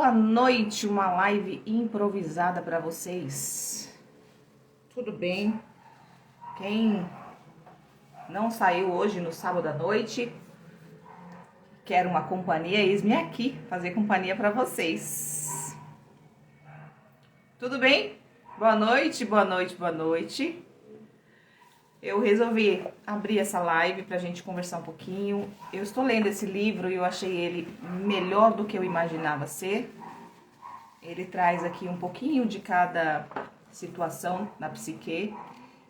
Boa noite, uma live improvisada para vocês. Tudo bem? Quem não saiu hoje no sábado à noite, quer uma companhia, eis-me aqui fazer companhia para vocês. Tudo bem? Boa noite, boa noite, boa noite. Eu resolvi abrir essa live pra gente conversar um pouquinho. Eu estou lendo esse livro e eu achei ele melhor do que eu imaginava ser. Ele traz aqui um pouquinho de cada situação na psique.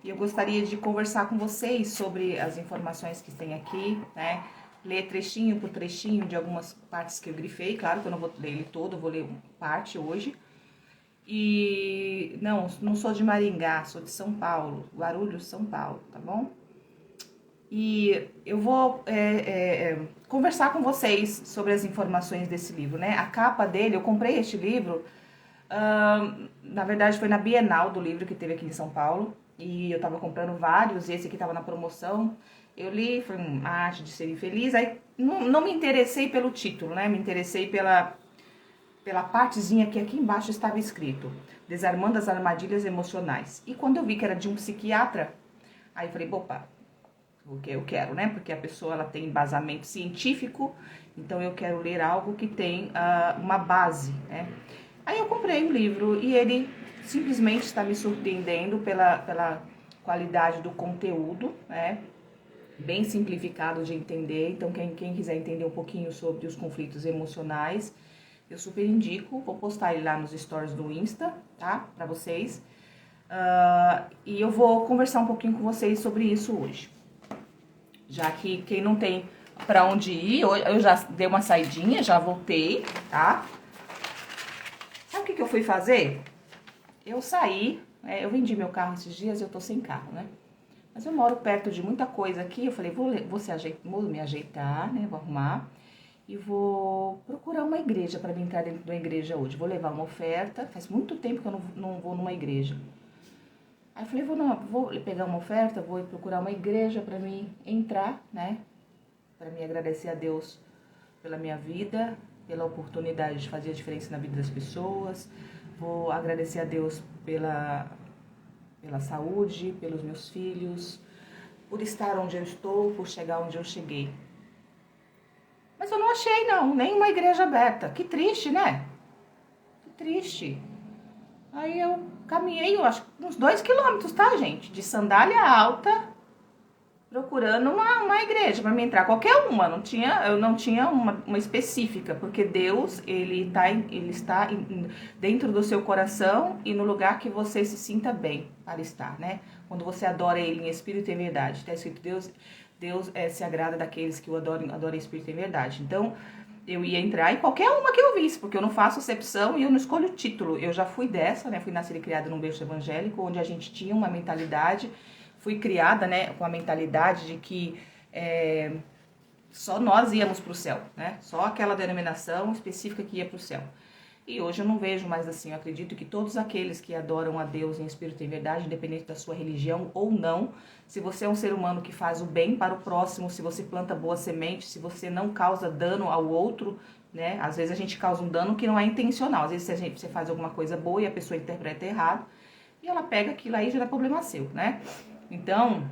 E eu gostaria de conversar com vocês sobre as informações que tem aqui, né? Ler trechinho por trechinho de algumas partes que eu grifei. Claro que eu não vou ler ele todo, eu vou ler parte hoje. E não sou de Maringá, sou de São Paulo, Guarulhos, São Paulo, tá bom? E eu vou conversar com vocês sobre as informações desse livro, né? A capa dele, eu comprei este livro, na verdade foi na Bienal do livro que teve aqui em São Paulo, e eu tava comprando vários, e esse aqui tava na promoção. Eu li, foi uma arte de ser infeliz, aí não me interessei pelo título, né? Me interessei pela partezinha que aqui embaixo estava escrito, Desarmando as Armadilhas Emocionais. E quando eu vi que era de um psiquiatra, aí eu falei, opa, o que eu quero, né? Porque a pessoa ela tem embasamento científico, então eu quero ler algo que tem uma base, né? Aí eu comprei o livro e ele simplesmente está me surpreendendo pela qualidade do conteúdo, né? Bem simplificado de entender. Então quem quiser entender um pouquinho sobre os conflitos emocionais, eu super indico, vou postar ele lá nos stories do Insta, tá? Pra vocês. E eu vou conversar um pouquinho com vocês sobre isso hoje. Já que quem não tem pra onde ir, eu já dei uma saidinha, já voltei, tá? Sabe o que eu fui fazer? Eu saí, eu vendi meu carro esses dias e eu tô sem carro, né? Mas eu moro perto de muita coisa aqui, eu falei, vou me ajeitar, né? Vou arrumar. E vou procurar uma igreja para mim entrar dentro de uma igreja hoje. Vou levar uma oferta. Faz muito tempo que eu não vou numa igreja. Aí eu falei, vou pegar uma oferta, vou procurar uma igreja para mim entrar, né? Para me agradecer a Deus pela minha vida, pela oportunidade de fazer a diferença na vida das pessoas. Vou agradecer a Deus pela saúde, pelos meus filhos, por estar onde eu estou, por chegar onde eu cheguei. Mas eu não achei, não, nenhuma igreja aberta. Que triste, né? Que triste. Aí eu caminhei, eu acho, uns 2 quilômetros, tá, gente? De sandália alta, procurando uma igreja para me entrar. Qualquer uma, eu não tinha uma específica, porque Deus, ele está dentro do seu coração e no lugar que você se sinta bem para estar, né? Quando você adora ele em espírito e em verdade. Está escrito, Deus se agrada daqueles que o adoram em espírito e em verdade. Então, eu ia entrar em qualquer uma que eu visse, porque eu não faço exceção e eu não escolho o título. Eu já fui dessa, né? Fui nascida e criada num berço evangélico, onde a gente tinha uma mentalidade. Fui criada, né, com a mentalidade de que só nós íamos para o céu, né? Só aquela denominação específica que ia para o céu. E hoje eu não vejo mais assim, eu acredito que todos aqueles que adoram a Deus em espírito e em verdade, independente da sua religião ou não, se você é um ser humano que faz o bem para o próximo, se você planta boa semente, se você não causa dano ao outro, né? Às vezes a gente causa um dano que não é intencional, às vezes você faz alguma coisa boa e a pessoa interpreta errado, e ela pega aquilo aí e já é problema seu, né? Então,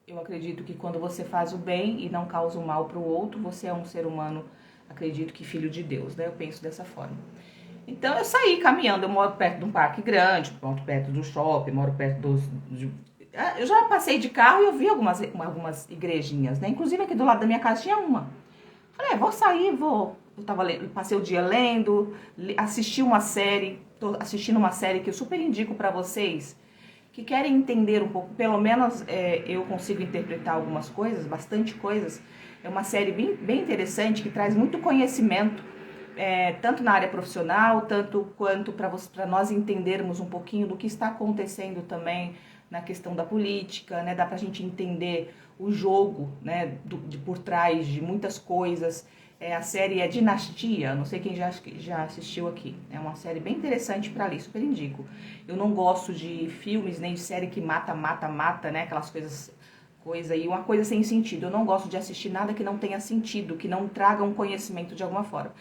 eu acredito que quando você faz o bem e não causa o mal para o outro, você é um ser humano, acredito que filho de Deus, né? Eu penso dessa forma. Então eu saí caminhando, eu moro perto de um parque grande, moro perto do shopping, moro perto eu já passei de carro e eu vi algumas igrejinhas, né? Inclusive aqui do lado da minha casa tinha uma. Falei, vou sair, vou. Passei o dia lendo, assisti uma série, tô assistindo uma série que eu super indico pra vocês, que querem entender um pouco, pelo menos eu consigo interpretar algumas coisas, bastante coisas. É uma série bem interessante, que traz muito conhecimento, tanto na área profissional, tanto quanto para nós entendermos um pouquinho do que está acontecendo também na questão da política, né? Dá pra gente entender o jogo, né, por trás de muitas coisas. A série é Dinastia, não sei quem já assistiu aqui. É uma série bem interessante pra ler, super indico. Eu não gosto de filmes nem de série que mata, né? Aquelas coisas coisa e uma coisa sem sentido. Eu não gosto de assistir nada que não tenha sentido, que não traga um conhecimento de alguma forma.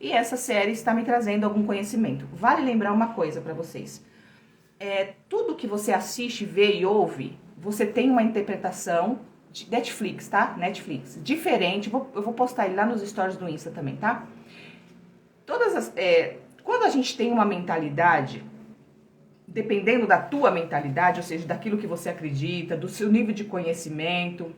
E essa série está me trazendo algum conhecimento. Vale lembrar uma coisa para vocês. Tudo que você assiste, vê e ouve, você tem uma interpretação de Netflix, tá? Netflix. Diferente. Eu vou postar ele lá nos stories do Insta também, tá? Quando a gente tem uma mentalidade, dependendo da tua mentalidade, ou seja, daquilo que você acredita, do seu nível de conhecimento,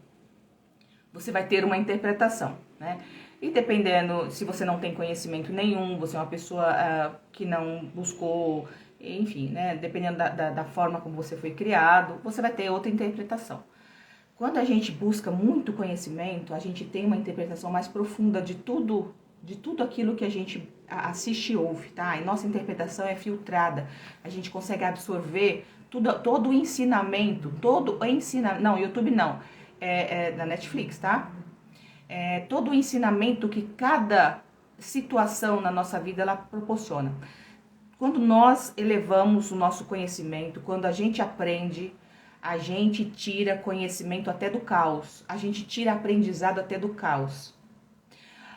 você vai ter uma interpretação, né? E dependendo, se você não tem conhecimento nenhum, você é uma pessoa que não buscou, enfim, né? Dependendo da forma como você foi criado, você vai ter outra interpretação. Quando a gente busca muito conhecimento, a gente tem uma interpretação mais profunda de tudo aquilo que a gente assiste e ouve, tá? E nossa interpretação é filtrada. A gente consegue absorver todo o ensinamento, não, YouTube não, na Netflix, tá? Todo o ensinamento que cada situação na nossa vida ela proporciona. Quando nós elevamos o nosso conhecimento, quando a gente aprende, a gente tira conhecimento até do caos, a gente tira aprendizado até do caos.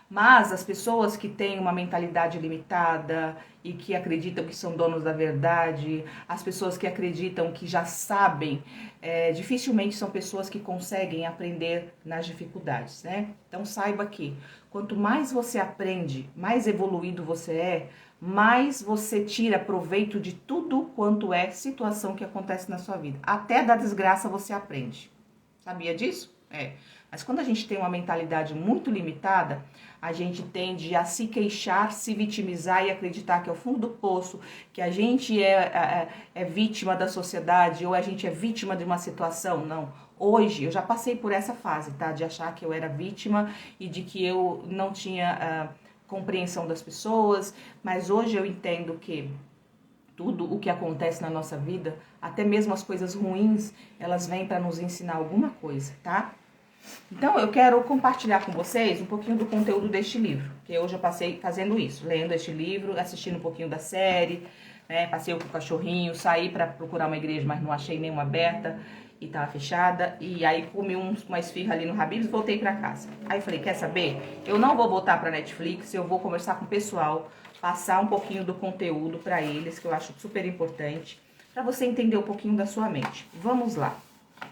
Mas as pessoas que têm uma mentalidade limitada e que acreditam que são donos da verdade, as pessoas que acreditam que já sabem, dificilmente são pessoas que conseguem aprender nas dificuldades, né? Então saiba que quanto mais você aprende, mais evoluído você é, mais você tira proveito de tudo quanto é situação que acontece na sua vida. Até da desgraça você aprende. Sabia disso? Mas quando a gente tem uma mentalidade muito limitada, a gente tende a se queixar, se vitimizar e acreditar que é o fundo do poço, que a gente é vítima da sociedade ou a gente é vítima de uma situação. Não. Hoje, eu já passei por essa fase, tá? De achar que eu era vítima e de que eu não tinha compreensão das pessoas, mas hoje eu entendo que tudo o que acontece na nossa vida, até mesmo as coisas ruins, elas vêm para nos ensinar alguma coisa, tá? Então, eu quero compartilhar com vocês um pouquinho do conteúdo deste livro, que hoje eu passei fazendo isso, lendo este livro, assistindo um pouquinho da série, né? Passei com o cachorrinho, saí para procurar uma igreja, mas não achei nenhuma aberta e tava fechada, e aí comi uma esfirra ali no Habib's e voltei para casa. Aí falei, quer saber? Eu não vou voltar para Netflix, eu vou conversar com o pessoal, passar um pouquinho do conteúdo para eles, que eu acho super importante, para você entender um pouquinho da sua mente. Vamos lá.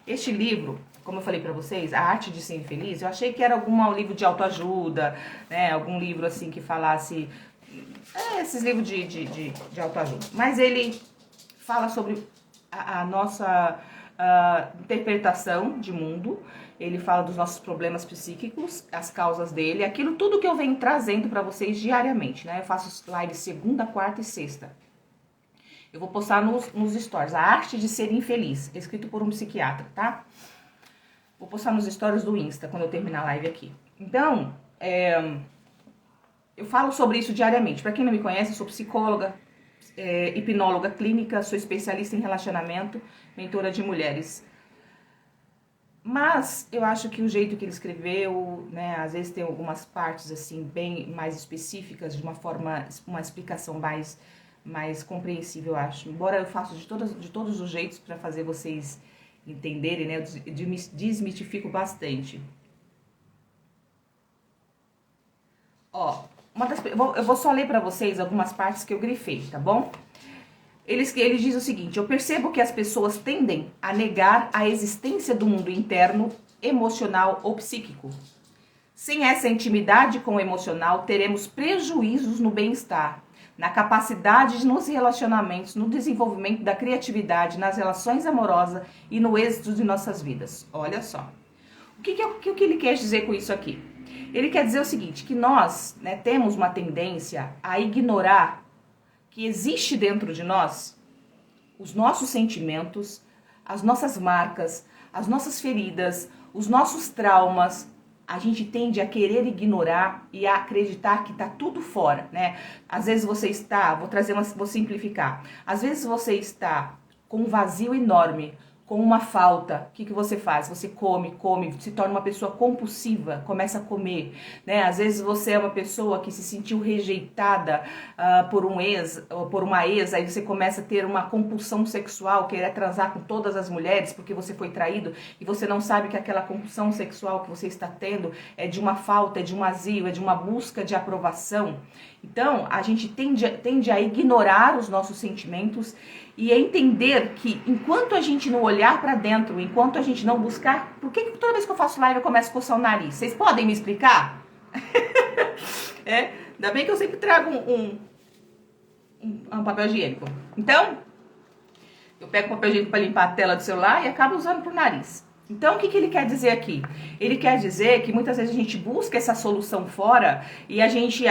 Este livro, como eu falei pra vocês, A Arte de Ser Infeliz, eu achei que era algum livro de autoajuda, né? Algum livro assim que falasse... esses livros de autoajuda. Mas ele fala sobre a nossa interpretação de mundo. Ele fala dos nossos problemas psíquicos, as causas dele, aquilo tudo que eu venho trazendo pra vocês diariamente, né? Eu faço lives segunda, quarta e sexta. Eu vou postar nos stories, A Arte de Ser Infeliz, escrito por um psiquiatra, tá? Vou postar nos stories do Insta, quando eu terminar a live aqui. Então, eu falo sobre isso diariamente. Pra quem não me conhece, eu sou psicóloga, hipnóloga clínica, sou especialista em relacionamento, mentora de mulheres. Mas eu acho que o jeito que ele escreveu, né, às vezes tem algumas partes assim bem mais específicas, de uma explicação mais compreensível, eu acho. Embora eu faça de todos os jeitos para fazer vocês entenderem, né, eu desmitifico bastante. Ó, eu vou só ler para vocês algumas partes que eu grifei, tá bom? Ele diz o seguinte: eu percebo que as pessoas tendem a negar a existência do mundo interno, emocional ou psíquico. Sem essa intimidade com o emocional, teremos prejuízos no bem-estar, na capacidade nos relacionamentos, no desenvolvimento da criatividade, nas relações amorosas e no êxito de nossas vidas. Olha só. O que ele quer dizer com isso aqui? Ele quer dizer o seguinte, que nós, né, temos uma tendência a ignorar que existe dentro de nós os nossos sentimentos, as nossas marcas, as nossas feridas, os nossos traumas. A gente tende a querer ignorar e a acreditar que tá tudo fora, né? Às vezes você está, vou simplificar. Às vezes você está com um vazio enorme, com uma falta, o que você faz? Você come, se torna uma pessoa compulsiva, começa a comer, né? Às vezes você é uma pessoa que se sentiu rejeitada por um ex, ou por uma ex, aí você começa a ter uma compulsão sexual, querer transar com todas as mulheres porque você foi traído e você não sabe que aquela compulsão sexual que você está tendo é de uma falta, é de um vazio, é de uma busca de aprovação. Então, a gente tende a ignorar os nossos sentimentos e a entender que enquanto a gente não olhar para dentro, enquanto a gente não buscar... Por que toda vez que eu faço live eu começo a coçar o nariz? Vocês podem me explicar? Ainda bem que eu sempre trago um papel higiênico. Então, eu pego o papel higiênico para limpar a tela do celular e acabo usando pro nariz. Então, o que ele quer dizer aqui? Ele quer dizer que muitas vezes a gente busca essa solução fora e a gente...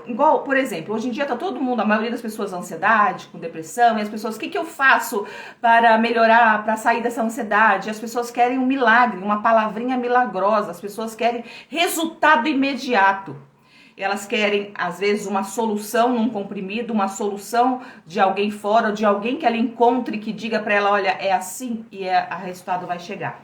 igual, por exemplo, hoje em dia tá todo mundo, a maioria das pessoas com ansiedade, com depressão, e as pessoas, o que eu faço para melhorar, para sair dessa ansiedade? As pessoas querem um milagre, uma palavrinha milagrosa, as pessoas querem resultado imediato. Elas querem, às vezes, uma solução num comprimido, uma solução de alguém fora, de alguém que ela encontre, que diga para ela, olha, é assim e a resultado vai chegar.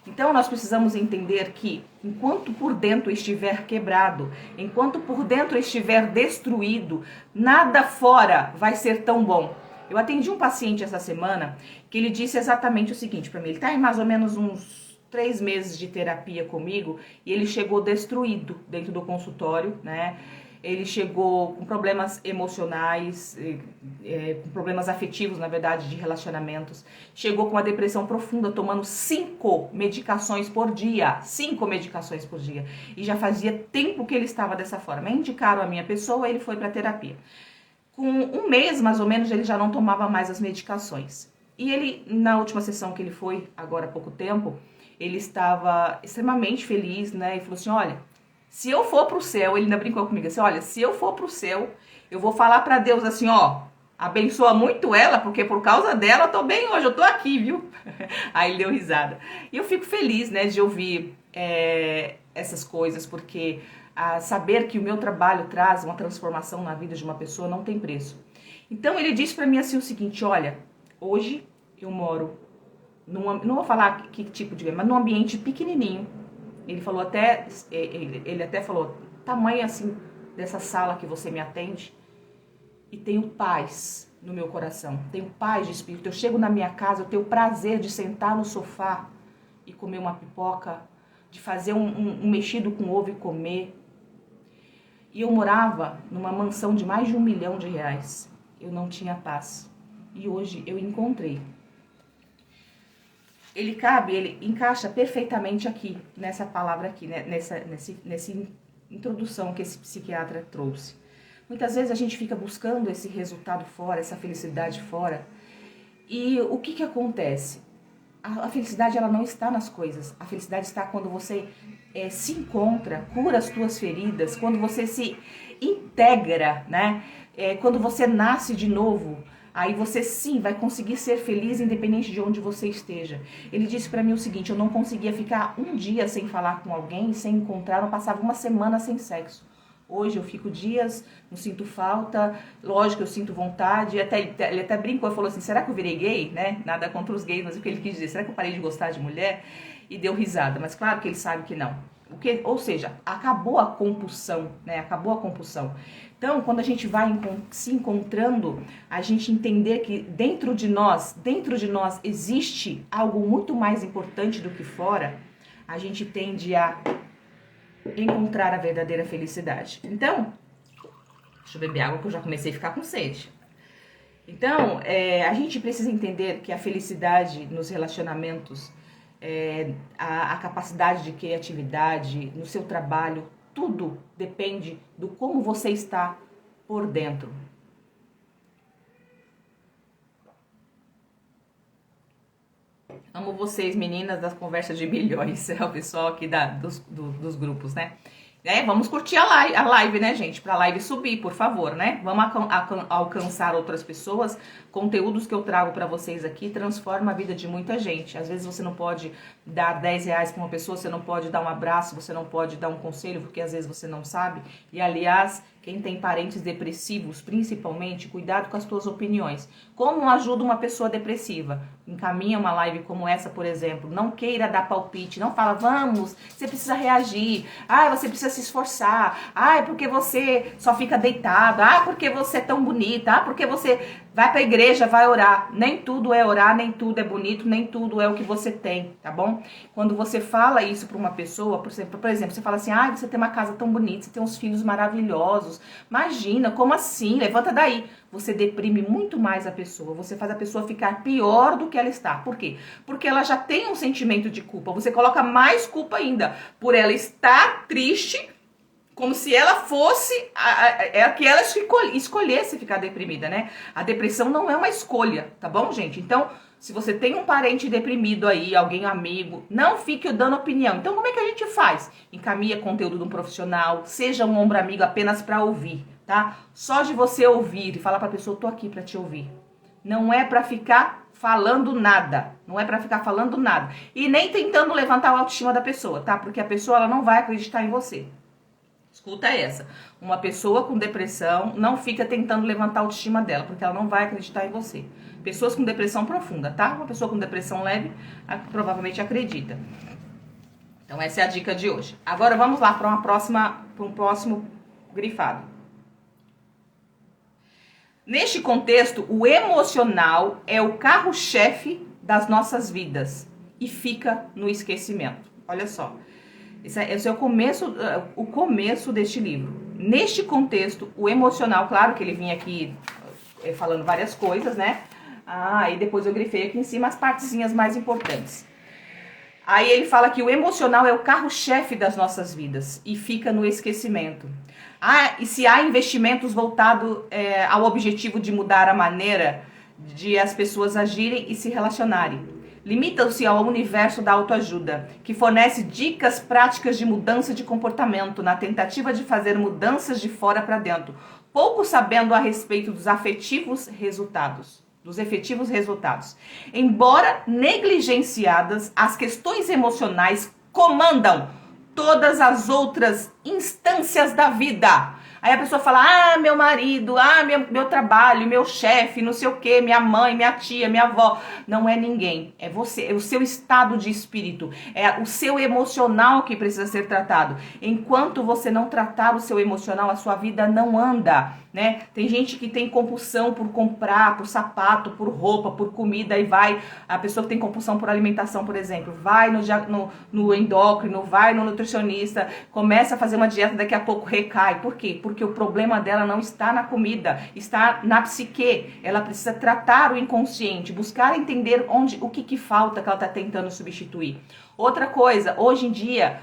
Então, nós precisamos entender que, enquanto por dentro estiver quebrado, enquanto por dentro estiver destruído, nada fora vai ser tão bom. Eu atendi um paciente essa semana que ele disse exatamente o seguinte para mim. Ele está em mais ou menos uns 3 meses de terapia comigo e ele chegou destruído dentro do consultório, né? Ele chegou com problemas emocionais, com problemas afetivos, na verdade, de relacionamentos. Chegou com uma depressão profunda, tomando 5 medicações por dia. 5 medicações por dia. E já fazia tempo que ele estava dessa forma. Indicaram a minha pessoa, ele foi para terapia. Com 1 mês, mais ou menos, ele já não tomava mais as medicações. E ele, na última sessão que ele foi, agora há pouco tempo, ele estava extremamente feliz, né? E falou assim, olha... Se eu for pro céu, ele ainda brincou comigo assim, olha, se eu for pro céu, eu vou falar pra Deus assim, ó, abençoa muito ela, porque por causa dela eu tô bem hoje, eu tô aqui, viu? Aí ele deu risada. E eu fico feliz, né, de ouvir essas coisas, porque saber que o meu trabalho traz uma transformação na vida de uma pessoa não tem preço. Então ele disse pra mim assim o seguinte, olha, hoje eu moro, não vou falar que tipo de, mas num ambiente pequenininho. Ele falou até, ele até falou, tamanho assim dessa sala que você me atende, e tenho paz no meu coração, tenho paz de espírito. Eu chego na minha casa, eu tenho o prazer de sentar no sofá e comer uma pipoca, de fazer um mexido com ovo e comer. E eu morava numa mansão de mais de R$1 milhão. Eu não tinha paz. E hoje eu encontrei. Ele encaixa perfeitamente aqui, nessa palavra aqui, né? nessa introdução que esse psiquiatra trouxe. Muitas vezes a gente fica buscando esse resultado fora, essa felicidade fora. E o que acontece? A felicidade, ela não está nas coisas. A felicidade está quando você se encontra, cura as tuas feridas, quando você se integra, né? Quando você nasce de novo. Aí você sim vai conseguir ser feliz independente de onde você esteja. Ele disse pra mim o seguinte, eu não conseguia ficar um dia sem falar com alguém, sem encontrar, eu passava uma semana sem sexo. Hoje eu fico dias, não sinto falta, lógico, eu sinto vontade. Ele até brincou e falou assim, será que eu virei gay? Né? Nada contra os gays, mas o que ele quis dizer, será que eu parei de gostar de mulher? E deu risada, mas claro que ele sabe que não. Ou seja, acabou a compulsão, né? Acabou a compulsão. Então, quando a gente vai se encontrando, a gente entender que dentro de nós existe algo muito mais importante do que fora, a gente tende a encontrar a verdadeira felicidade. Então, deixa eu beber água que eu já comecei a ficar com sede. Então, a gente precisa entender que a felicidade nos relacionamentos, a capacidade de criatividade, no seu trabalho, tudo depende do como você está por dentro. Amo vocês, meninas das conversas de milhões. É o pessoal aqui dos grupos, né? Vamos curtir a live, né, gente? Pra live subir, por favor, né? Vamos alcançar outras pessoas. Conteúdos que eu trago pra vocês aqui transforma a vida de muita gente. Às vezes você não pode dar R$10 pra uma pessoa, você não pode dar um abraço, você não pode dar um conselho, porque às vezes você não sabe. E, aliás, quem tem parentes depressivos, principalmente, cuidado com as tuas opiniões. Como ajuda uma pessoa depressiva? Encaminha uma live como essa, por exemplo. Não queira dar palpite, não fala, vamos, você precisa reagir. Ah, você precisa se esforçar. Ah, é porque você só fica deitado. Ah, porque você é tão bonita. Ah, porque você vai pra igreja, vai orar. Nem tudo é orar, nem tudo é bonito, nem tudo é o que você tem, tá bom? Quando você fala isso pra uma pessoa, por exemplo, você fala assim, ah, você tem uma casa tão bonita, você tem uns filhos maravilhosos. Imagina, como assim? Levanta daí. Você deprime muito mais a pessoa, você faz a pessoa ficar pior do que ela está. Por quê? Porque ela já tem um sentimento de culpa. Você coloca mais culpa ainda por ela estar triste, como se ela fosse que ela escolhesse ficar deprimida, né? A depressão não é uma escolha, tá bom, gente? Então, se você tem um parente deprimido aí, alguém amigo, não fique dando opinião. Então, como é que a gente faz? Encaminha conteúdo de um profissional, seja um ombro amigo apenas para ouvir, tá? Só de você ouvir e falar pra pessoa, eu tô aqui pra te ouvir. Não é pra ficar falando nada. Não é pra ficar falando nada. E nem tentando levantar a autoestima da pessoa, tá? Porque a pessoa ela não vai acreditar em você. Escuta essa. Uma pessoa com depressão não fica tentando levantar a autoestima dela, porque ela não vai acreditar em você. Pessoas com depressão profunda, tá? Uma pessoa com depressão leve provavelmente acredita. Então essa é a dica de hoje. Agora vamos lá para um próximo grifado. Neste contexto, o emocional é o carro-chefe das nossas vidas e fica no esquecimento. Olha só. Esse é o começo deste livro. Neste contexto, o emocional, claro que ele vinha aqui falando várias coisas, né? Ah, e depois eu grifei aqui em cima as partezinhas mais importantes. Aí ele fala que o emocional é o carro-chefe das nossas vidas e fica no esquecimento. Ah, e se há investimentos voltados ao objetivo de mudar a maneira de as pessoas agirem e se relacionarem. Limitam-se ao universo da autoajuda, que fornece dicas práticas de mudança de comportamento na tentativa de fazer mudanças de fora para dentro, pouco sabendo a respeito dos efetivos resultados. Embora negligenciadas, as questões emocionais comandam todas as outras instâncias da vida. Aí a pessoa fala, ah, meu marido, ah, meu trabalho, meu chefe, não sei o que, minha mãe, minha tia, minha avó. Não é ninguém, é você, é o seu estado de espírito, é o seu emocional que precisa ser tratado. Enquanto você não tratar o seu emocional, a sua vida não anda, né? Tem gente que tem compulsão por comprar, por sapato, por roupa, por comida, e vai, a pessoa que tem compulsão por alimentação, por exemplo, vai no endócrino, vai no nutricionista, começa a fazer uma dieta, daqui a pouco recai. Por quê? Porque o problema dela não está na comida, está na psique. Ela precisa tratar o inconsciente, buscar entender o que falta que ela está tentando substituir. Outra coisa, hoje em dia,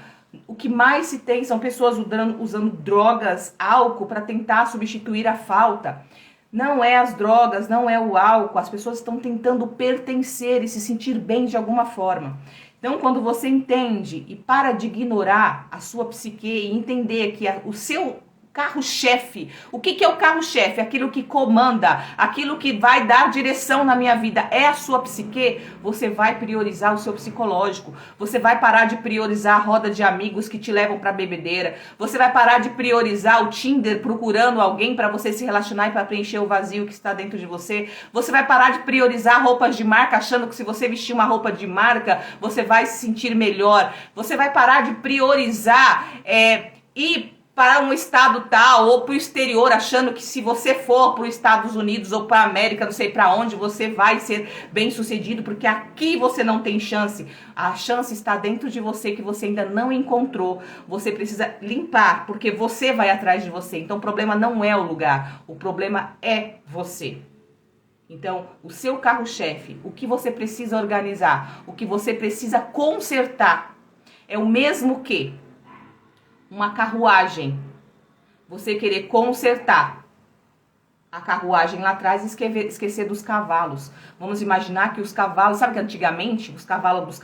o que mais se tem são pessoas usando drogas, álcool para tentar substituir a falta. Não é as drogas, não é o álcool, as pessoas estão tentando pertencer e se sentir bem de alguma forma. Então, quando você entende e para de ignorar a sua psique e entender que o seu carro-chefe, o que é o carro-chefe? Aquilo que comanda, aquilo que vai dar direção na minha vida é a sua psique. Você vai priorizar o seu psicológico, você vai parar de priorizar a roda de amigos que te levam para bebedeira, você vai parar de priorizar o Tinder procurando alguém para você se relacionar e para preencher o vazio que está dentro de você, você vai parar de priorizar roupas de marca achando que se você vestir uma roupa de marca você vai se sentir melhor, você vai parar de priorizar ir para um estado tal ou para o exterior, achando que se você for para os Estados Unidos ou para a América, não sei para onde, você vai ser bem sucedido, porque aqui você não tem chance. A chance está dentro de você que você ainda não encontrou. Você precisa limpar, porque você vai atrás de você. Então o problema não é o lugar, o problema é você. Então, o seu carro-chefe, o que você precisa organizar, o que você precisa consertar, é o mesmo que uma carruagem. Você querer consertar a carruagem lá atrás e esquecer dos cavalos. Vamos imaginar que os cavalos, sabe que antigamente os cavalos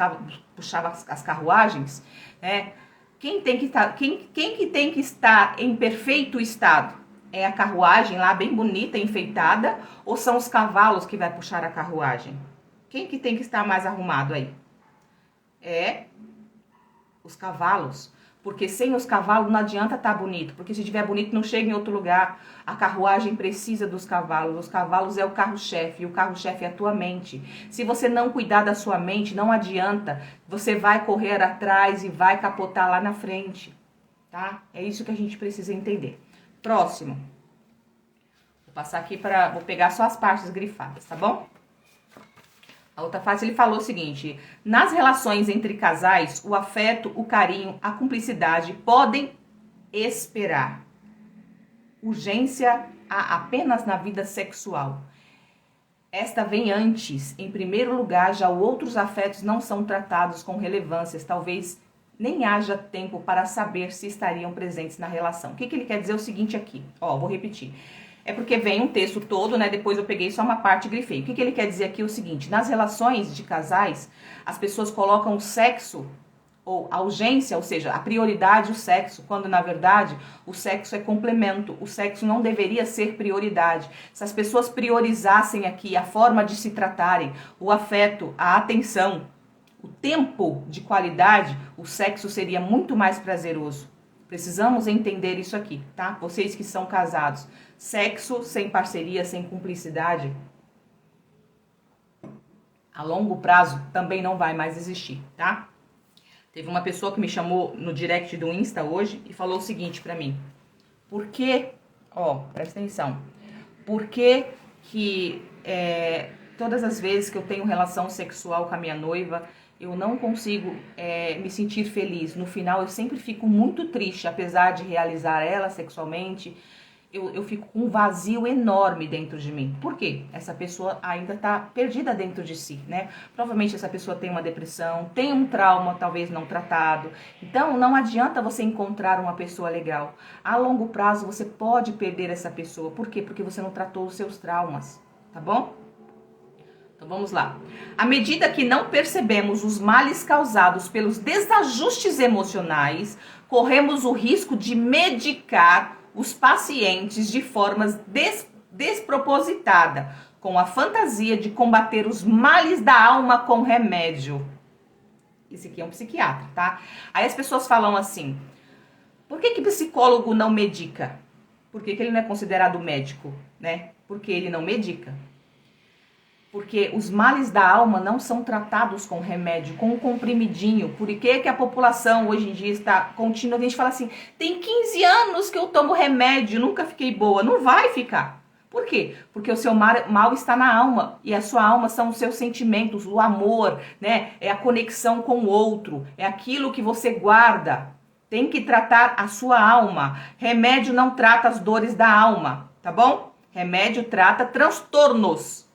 puxavam as carruagens, né? Quem que tem que estar em perfeito estado? É a carruagem lá bem bonita, enfeitada, ou são os cavalos que vai puxar a carruagem? Quem que tem que estar mais arrumado aí? É os cavalos. Porque sem os cavalos não adianta estar bonito. Porque se estiver bonito não chega em outro lugar. A carruagem precisa dos cavalos. Os cavalos é o carro-chefe. E o carro-chefe é a tua mente. Se você não cuidar da sua mente, não adianta. Você vai correr atrás e vai capotar lá na frente. Tá? É isso que a gente precisa entender. Próximo. Vou passar aqui vou pegar só as partes grifadas, tá bom? A outra frase, ele falou o seguinte: nas relações entre casais, o afeto, o carinho, a cumplicidade podem esperar. Urgência há apenas na vida sexual. Esta vem antes. Em primeiro lugar, já outros afetos não são tratados com relevâncias. Talvez nem haja tempo para saber se estariam presentes na relação. O que ele quer dizer é o seguinte aqui. Vou repetir. É porque vem um texto todo, né? Depois eu peguei só uma parte e grifei. O que ele quer dizer aqui é o seguinte: nas relações de casais, as pessoas colocam o sexo, ou a urgência, ou seja, a prioridade, o sexo, quando na verdade o sexo é complemento. O sexo não deveria ser prioridade. Se as pessoas priorizassem aqui a forma de se tratarem, o afeto, a atenção, o tempo de qualidade, o sexo seria muito mais prazeroso. Precisamos entender isso aqui, tá? Vocês que são casados. Sexo sem parceria, sem cumplicidade, a longo prazo também não vai mais existir, tá? Teve uma pessoa que me chamou no direct do Insta hoje e falou o seguinte pra mim: por que, presta atenção, por que todas as vezes que eu tenho relação sexual com a minha noiva, eu não consigo me sentir feliz? No final eu sempre fico muito triste, apesar de realizar ela sexualmente. Eu fico com um vazio enorme dentro de mim. Por quê? Essa pessoa ainda está perdida dentro de si, né? Provavelmente essa pessoa tem uma depressão, tem um trauma talvez não tratado. Então não adianta você encontrar uma pessoa legal. A longo prazo você pode perder essa pessoa. Por quê? Porque você não tratou os seus traumas, tá bom? Então vamos lá. À medida que não percebemos os males causados pelos desajustes emocionais, corremos o risco de medicar os pacientes de forma despropositada, com a fantasia de combater os males da alma com remédio. Esse aqui é um psiquiatra, tá? Aí as pessoas falam assim: por que psicólogo não medica? Por que ele não é considerado médico, né? Porque ele não medica. Porque os males da alma não são tratados com remédio, com um comprimidinho. Por que a população hoje em dia está contínua? A gente fala assim: tem 15 anos que eu tomo remédio, nunca fiquei boa. Não vai ficar. Por quê? Porque o seu mal está na alma. E a sua alma são os seus sentimentos, o amor, né? É a conexão com o outro. É aquilo que você guarda. Tem que tratar a sua alma. Remédio não trata as dores da alma, tá bom? Remédio trata transtornos.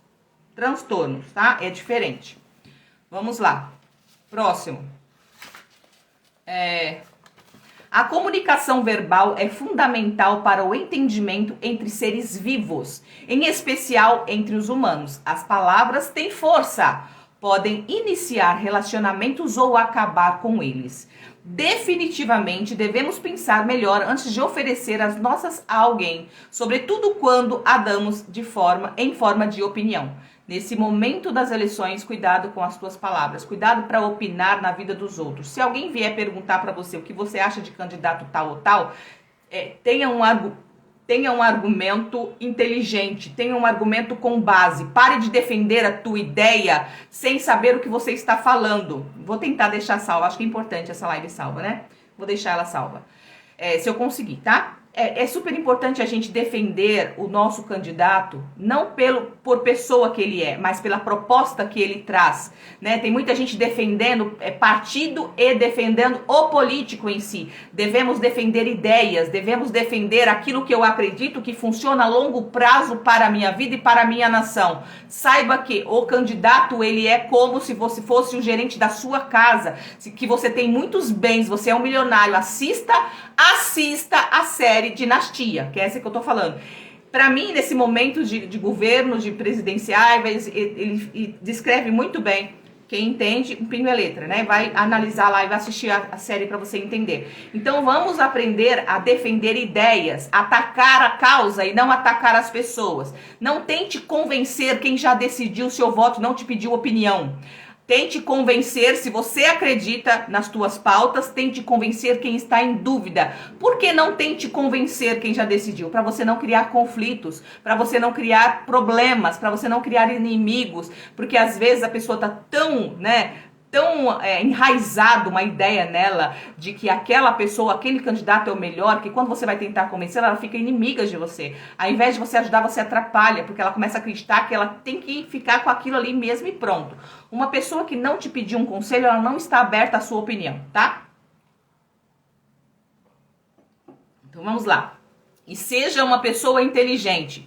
Transtornos, tá? É diferente. Vamos lá. Próximo. A comunicação verbal é fundamental para o entendimento entre seres vivos, em especial entre os humanos. As palavras têm força, podem iniciar relacionamentos ou acabar com eles. Definitivamente devemos pensar melhor antes de oferecer as nossas a alguém, sobretudo quando a damos em forma de opinião. Nesse momento das eleições, cuidado com as tuas palavras, cuidado para opinar na vida dos outros. Se alguém vier perguntar para você o que você acha de candidato tal ou tal, tenha um argumento inteligente, tenha um argumento com base. Pare de defender a tua ideia sem saber o que você está falando. Vou tentar deixar salva, acho que é importante essa live salva, né? Vou deixar ela salva, se eu conseguir, tá? É super importante a gente defender o nosso candidato, não por pessoa que ele é, mas pela proposta que ele traz, né? Tem muita gente defendendo partido e defendendo o político em si. Devemos defender ideias, devemos defender aquilo que eu acredito que funciona a longo prazo para a minha vida e para a minha nação. Saiba que o candidato, ele é como se você fosse o gerente da sua casa, que você tem muitos bens, você é um milionário. Assista a série Dinastia, que é essa que eu tô falando. Para mim, nesse momento de governo, de presidenciais, ele descreve muito bem. Quem entende, um pinho é letra, né? Vai analisar lá e vai assistir a série para você entender. Então, vamos aprender a defender ideias, atacar a causa e não atacar as pessoas. Não tente convencer quem já decidiu o seu voto, não te pediu opinião. Tente convencer, se você acredita nas tuas pautas, tente convencer quem está em dúvida. Por que não tente convencer quem já decidiu? Para você não criar conflitos, para você não criar problemas, para você não criar inimigos, porque às vezes a pessoa tá tão, enraizado uma ideia nela de que aquela pessoa, aquele candidato é o melhor, que quando você vai tentar convencer, ela fica inimiga de você. Ao invés de você ajudar, você atrapalha, porque ela começa a acreditar que ela tem que ficar com aquilo ali mesmo e pronto. Uma pessoa que não te pediu um conselho, ela não está aberta à sua opinião, tá? Então vamos lá. E seja uma pessoa inteligente,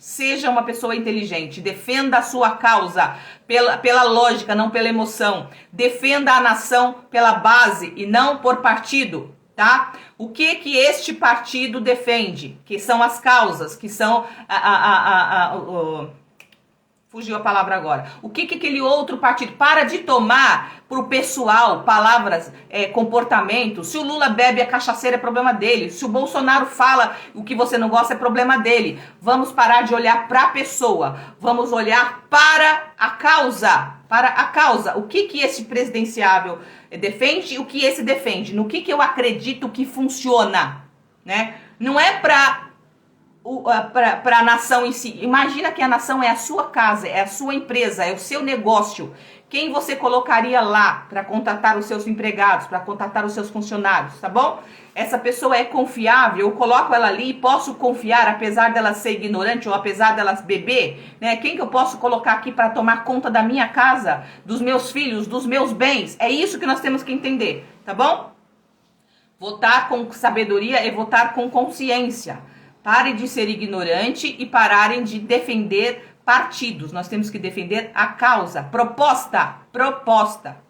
defenda a sua causa pela lógica, não pela emoção. Defenda a nação pela base e não por partido, tá? O que este partido defende? Que são as causas, que são fugiu a palavra agora. O que aquele outro partido para de tomar pro pessoal palavras, comportamento. Se o Lula bebe a cachaceira é problema dele. Se o Bolsonaro fala o que você não gosta é problema dele. Vamos parar de olhar para a pessoa. Vamos olhar para a causa. Para a causa. O que esse presidenciável defende e o que esse defende. No que eu acredito que funciona, né? Não é para a nação em si. Imagina que a nação é a sua casa, é a sua empresa, é o seu negócio. Quem você colocaria lá para contratar os seus empregados, para contratar os seus funcionários, tá bom? Essa pessoa é confiável, eu coloco ela ali e posso confiar, apesar dela ser ignorante ou apesar dela beber, né? Quem que eu posso colocar aqui para tomar conta da minha casa, dos meus filhos, dos meus bens? É isso que nós temos que entender, tá bom? Votar com sabedoria é votar com consciência. Pare de ser ignorante e pararem de defender partidos. Nós temos que defender a causa, proposta,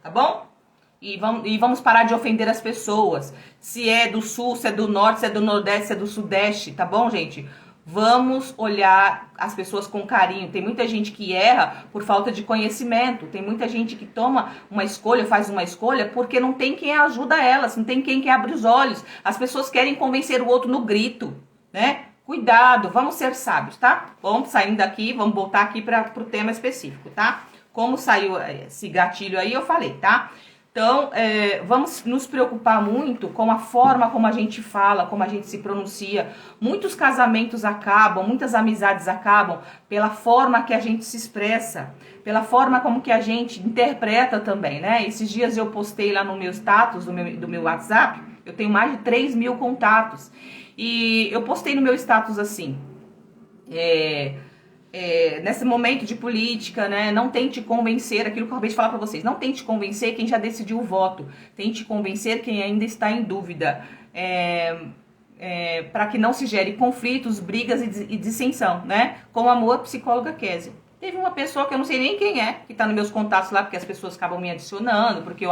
tá bom? E vamos parar de ofender as pessoas. Se é do sul, se é do norte, se é do nordeste, se é do sudeste, tá bom, gente? Vamos olhar as pessoas com carinho. Tem muita gente que erra por falta de conhecimento. Tem muita gente que toma uma escolha, faz uma escolha porque não tem quem ajuda elas, não tem quem abre os olhos. As pessoas querem convencer o outro no grito, né? Cuidado, vamos ser sábios, tá? Vamos saindo daqui, vamos voltar aqui para o tema específico, tá? Como saiu esse gatilho aí, eu falei, tá? Então, vamos nos preocupar muito com a forma como a gente fala, como a gente se pronuncia. Muitos casamentos acabam, muitas amizades acabam pela forma que a gente se expressa, pela forma como que a gente interpreta também, né? Esses dias eu postei lá no meu status do meu WhatsApp, eu tenho mais de 3 mil contatos. E eu postei no meu status assim, nesse momento de política, né, não tente convencer, aquilo que eu acabei de falar para vocês, não tente convencer quem já decidiu o voto, tente convencer quem ainda está em dúvida, para que não se gere conflitos, brigas e dissensão, né, com a psicóloga Kézia. Teve uma pessoa que eu não sei nem quem é, que está nos meus contatos lá, porque as pessoas acabam me adicionando, porque eu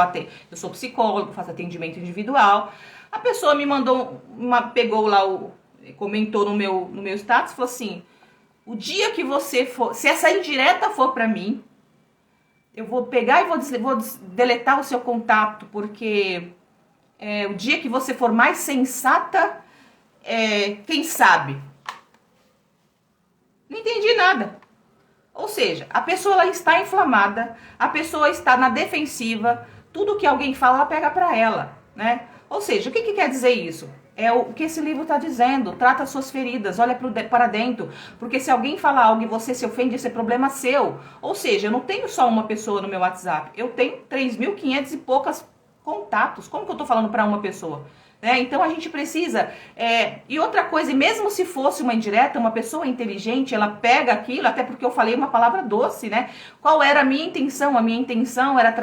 sou psicólogo, faço atendimento individual. A pessoa me mandou, pegou lá, comentou no meu status, falou assim, o dia que você for, se essa indireta for pra mim, eu vou pegar e vou deletar o seu contato, porque o dia que você for mais sensata, quem sabe? Não entendi nada. Ou seja, a pessoa ela está inflamada, a pessoa está na defensiva, tudo que alguém fala, ela pega pra ela, né? Ou seja, o que quer dizer isso? É o que esse livro está dizendo. Trata as suas feridas, olha para dentro. Porque se alguém falar algo e você se ofende, esse é problema seu. Ou seja, eu não tenho só uma pessoa no meu WhatsApp. Eu tenho 3.500 e poucas contatos. Como que eu estou falando para uma pessoa? Então a gente precisa... E outra coisa, e mesmo se fosse uma indireta, uma pessoa inteligente, ela pega aquilo, até porque eu falei uma palavra doce, né? Qual era a minha intenção? A minha intenção era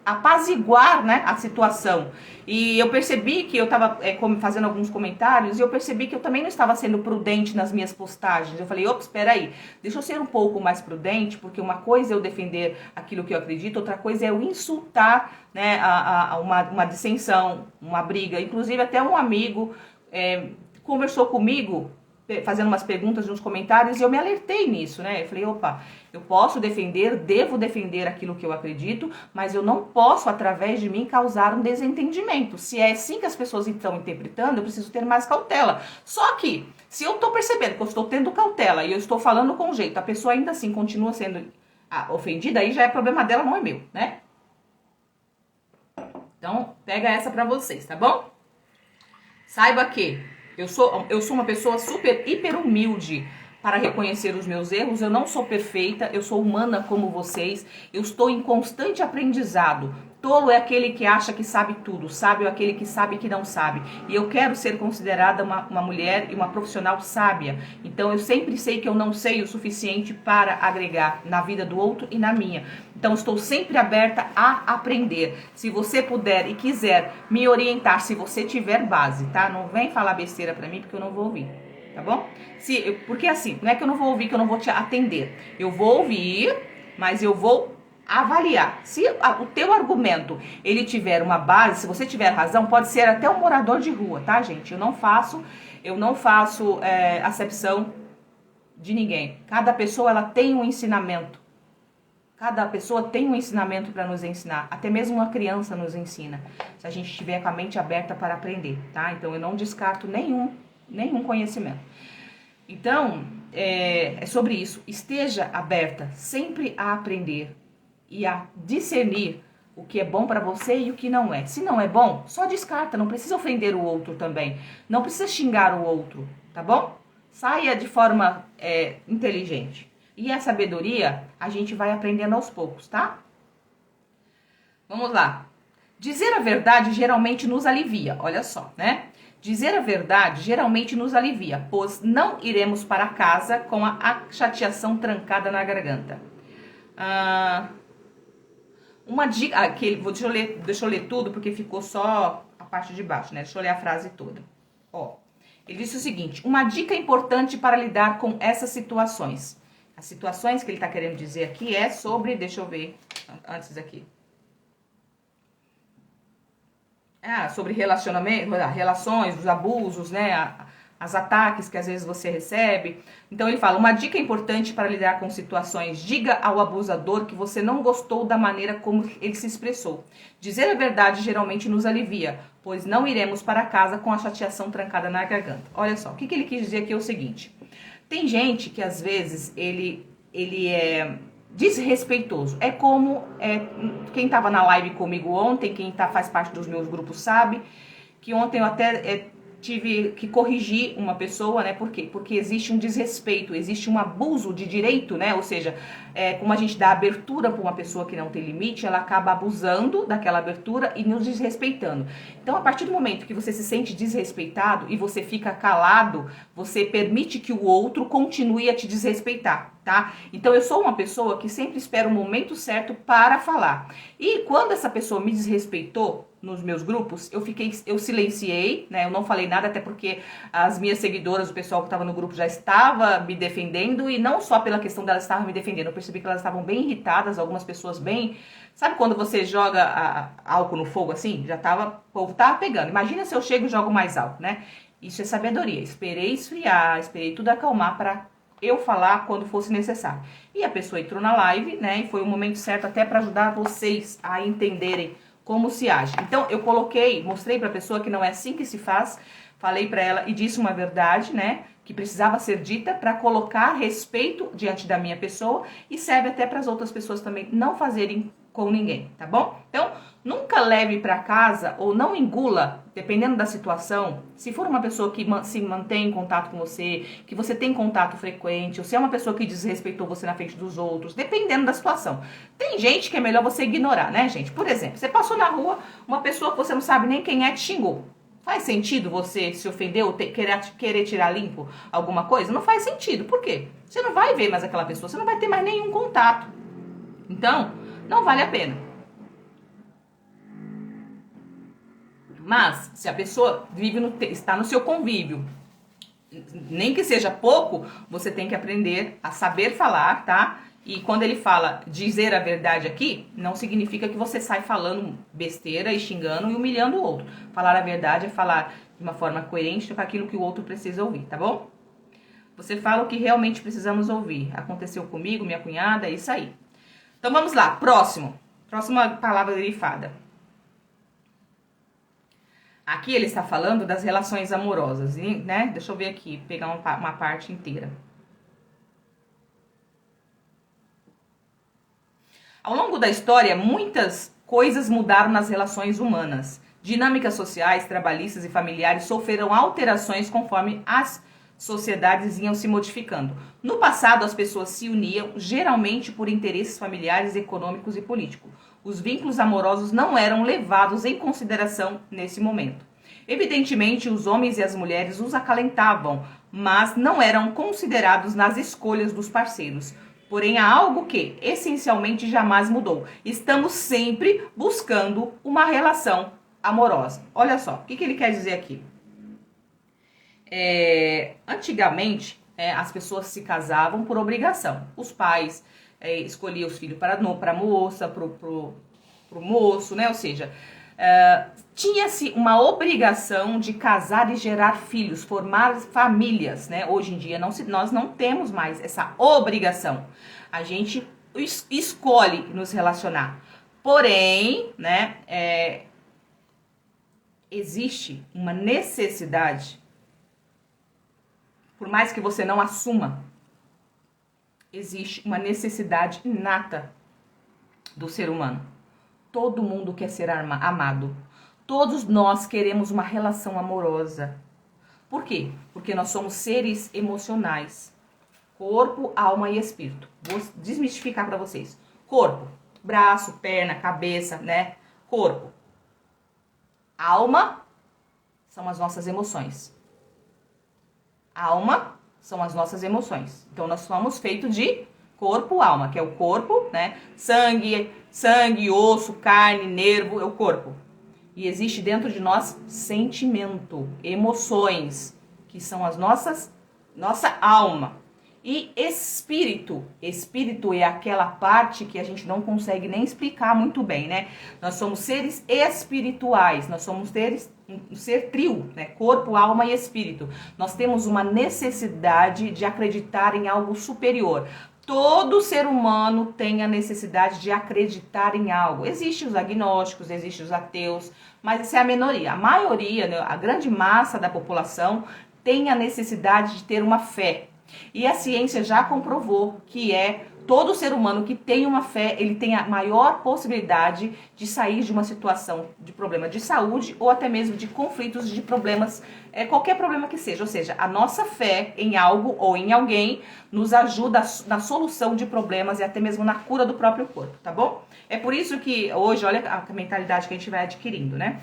apaziguar, né, a situação. E eu percebi que eu estava fazendo alguns comentários e eu percebi que eu também não estava sendo prudente nas minhas postagens. Eu falei, ops, espera aí, deixa eu ser um pouco mais prudente, porque uma coisa é eu defender aquilo que eu acredito, outra coisa é eu insultar, né, uma dissensão, uma briga. Inclusive até um amigo conversou comigo, fazendo umas perguntas nos comentários, e eu me alertei nisso, né? Eu falei, opa, eu posso devo defender aquilo que eu acredito, mas eu não posso, através de mim, causar um desentendimento. Se é assim que as pessoas estão interpretando, eu preciso ter mais cautela. Só que, se eu estou percebendo que eu estou tendo cautela e eu estou falando com jeito, a pessoa ainda assim continua sendo ofendida, aí já é problema dela, não é meu, né? Então, pega essa pra vocês, tá bom? Saiba que eu sou uma pessoa super, hiper humilde para reconhecer os meus erros. Eu não sou perfeita, eu sou humana como vocês. Eu estou em constante aprendizado. Tolo é aquele que acha que sabe tudo, sábio é aquele que sabe que não sabe. E eu quero ser considerada uma mulher e uma profissional sábia. Então eu sempre sei que eu não sei o suficiente para agregar na vida do outro e na minha. Então estou sempre aberta a aprender. Se você puder e quiser me orientar, se você tiver base, tá? Não vem falar besteira pra mim porque eu não vou ouvir, tá bom? Porque assim, não é que eu não vou ouvir, que eu não vou te atender. Eu vou ouvir, mas eu vou avaliar. Se o teu argumento ele tiver uma base, se você tiver razão, pode ser até um morador de rua, tá, gente? Eu não faço acepção de ninguém. Cada pessoa ela tem um ensinamento. Cada pessoa tem um ensinamento para nos ensinar. Até mesmo uma criança nos ensina. Se a gente estiver com a mente aberta para aprender, tá? Então eu não descarto nenhum conhecimento. Então, é sobre isso. Esteja aberta sempre a aprender e a discernir o que é bom para você e o que não é. Se não é bom, só descarta. Não precisa ofender o outro também. Não precisa xingar o outro, tá bom? Saia de forma inteligente. E a sabedoria a gente vai aprendendo aos poucos, tá? Vamos lá. Dizer a verdade geralmente nos alivia. Olha só, né? Dizer a verdade geralmente nos alivia, pois não iremos para casa com a chateação trancada na garganta. Uma dica... deixa eu ler tudo, porque ficou só a parte de baixo, né? Deixa eu ler a frase toda. Ó, ele disse o seguinte: uma dica importante para lidar com essas situações. As situações que ele está querendo dizer aqui é sobre... Deixa eu ver antes aqui. Sobre relacionamento, relações, os abusos, né? Os ataques que às vezes você recebe. Então ele fala, uma dica importante para lidar com situações: diga ao abusador que você não gostou da maneira como ele se expressou. Dizer a verdade geralmente nos alivia, pois não iremos para casa com a chateação trancada na garganta. Olha só, o que ele quis dizer aqui é o seguinte: tem gente que às vezes ele é desrespeitoso. É como quem estava na live comigo ontem, quem faz parte dos meus grupos sabe, que ontem eu até tive que corrigir uma pessoa, né? Por quê? Porque existe um desrespeito, existe um abuso de direito, né? Ou seja, como a gente dá abertura para uma pessoa que não tem limite, ela acaba abusando daquela abertura e nos desrespeitando. Então, a partir do momento que você se sente desrespeitado e você fica calado, você permite que o outro continue a te desrespeitar, tá? Então, eu sou uma pessoa que sempre espera o momento certo para falar. E quando essa pessoa me desrespeitou nos meus grupos, eu silenciei, né? Eu não falei nada, até porque as minhas seguidoras, o pessoal que estava no grupo já estava me defendendo, e não só pela questão delas estarem me defendendo, eu percebi que elas estavam bem irritadas, algumas pessoas bem... Sabe quando você joga álcool no fogo assim? O povo tava pegando. Imagina se eu chego e jogo mais álcool, né? Isso é sabedoria. Esperei esfriar, esperei tudo acalmar para eu falar quando fosse necessário. E a pessoa entrou na live, né? E foi o momento certo até para ajudar vocês a entenderem como se age. Então, eu mostrei pra pessoa que não é assim que se faz, falei pra ela e disse uma verdade, né, que precisava ser dita para colocar respeito diante da minha pessoa, e serve até para as outras pessoas também não fazerem com ninguém, tá bom? Então, nunca leve pra casa ou não engula, dependendo da situação. Se for uma pessoa que se mantém em contato com você, que você tem contato frequente, ou se é uma pessoa que desrespeitou você na frente dos outros, dependendo da situação. Tem gente que é melhor você ignorar, né, gente? Por exemplo, você passou na rua, uma pessoa que você não sabe nem quem é te xingou. Faz sentido você se ofender ou querer tirar limpo alguma coisa? Não faz sentido. Por quê? Você não vai ver mais aquela pessoa, você não vai ter mais nenhum contato. Então, não vale a pena. Mas, se a pessoa está no seu convívio, nem que seja pouco, você tem que aprender a saber falar, tá? E quando ele fala dizer a verdade aqui, não significa que você sai falando besteira e xingando e humilhando o outro. Falar a verdade é falar de uma forma coerente com aquilo que o outro precisa ouvir, tá bom? Você fala o que realmente precisamos ouvir. Aconteceu comigo, minha cunhada, é isso aí. Então vamos lá, próxima palavra grifada. Aqui ele está falando das relações amorosas, né? Deixa eu ver aqui, pegar uma parte inteira. Ao longo da história, muitas coisas mudaram nas relações humanas. Dinâmicas sociais, trabalhistas e familiares sofreram alterações conforme as sociedades iam se modificando. No passado, as pessoas se uniam geralmente por interesses familiares, econômicos e políticos. Os vínculos amorosos não eram levados em consideração nesse momento. Evidentemente, os homens e as mulheres os acalentavam, mas não eram considerados nas escolhas dos parceiros. Porém, há algo que essencialmente jamais mudou. Estamos sempre buscando uma relação amorosa. Olha só, o que ele quer dizer aqui? Antigamente, as pessoas se casavam por obrigação. Os pais escolhiam os filhos para a moça, para o moço, né? Ou seja, tinha-se uma obrigação de casar e gerar filhos, formar famílias, né? Hoje em dia nós não temos mais essa obrigação. A gente escolhe nos relacionar. Porém, né? Existe uma necessidade, por mais que você não assuma, existe uma necessidade inata do ser humano. Todo mundo quer ser amado. Todos nós queremos uma relação amorosa. Por quê? Porque nós somos seres emocionais. Corpo, alma e espírito. Vou desmistificar para vocês. Corpo, braço, perna, cabeça, né? Corpo. Alma são as nossas emoções. Alma são as nossas emoções. Então, nós somos feitos de corpo, alma, que é o corpo, né? Sangue, osso, carne, nervo, é o corpo. E existe dentro de nós sentimento, emoções, que são as nossa alma. E espírito. Espírito é aquela parte que a gente não consegue nem explicar muito bem, né? Nós somos seres espirituais, nós somos um ser trio, né? Corpo, alma e espírito. Nós temos uma necessidade de acreditar em algo superior. Todo ser humano tem a necessidade de acreditar em algo. Existem os agnósticos, existem os ateus, mas essa é a minoria. A maioria, né, a grande massa da população tem a necessidade de ter uma fé. E a ciência já comprovou que todo ser humano que tem uma fé, ele tem a maior possibilidade de sair de uma situação de problema de saúde ou até mesmo de conflitos, de problemas, qualquer problema que seja. Ou seja, a nossa fé em algo ou em alguém nos ajuda na solução de problemas e até mesmo na cura do próprio corpo, tá bom? É por isso que hoje, olha a mentalidade que a gente vai adquirindo, né?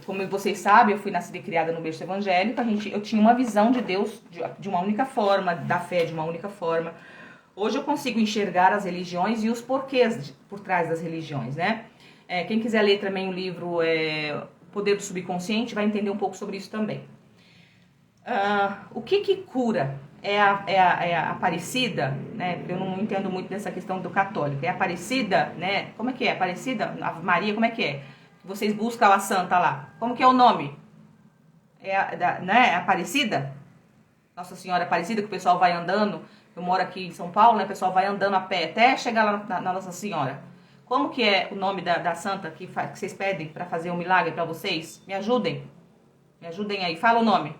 Como vocês sabem, eu fui nascida e criada no berço evangélico. Eu tinha uma visão de Deus de uma única forma, da fé de uma única forma. Hoje eu consigo enxergar as religiões e os porquês por trás das religiões, né? Quem quiser ler também o livro O Poder do Subconsciente vai entender um pouco sobre isso também. O que cura? É a Aparecida, né? Eu não entendo muito dessa questão do católico. É Aparecida, né? Como é que é? Aparecida? Ave Maria, como é que é? Vocês buscam a santa lá. Como que é o nome? Né? Aparecida? Nossa Senhora Aparecida, que o pessoal vai andando. Eu moro aqui em São Paulo, né? O pessoal vai andando a pé até chegar lá na Nossa Senhora. Como que é o nome da santa que vocês pedem para fazer um milagre para vocês? Me ajudem. Me ajudem aí. Fala o nome.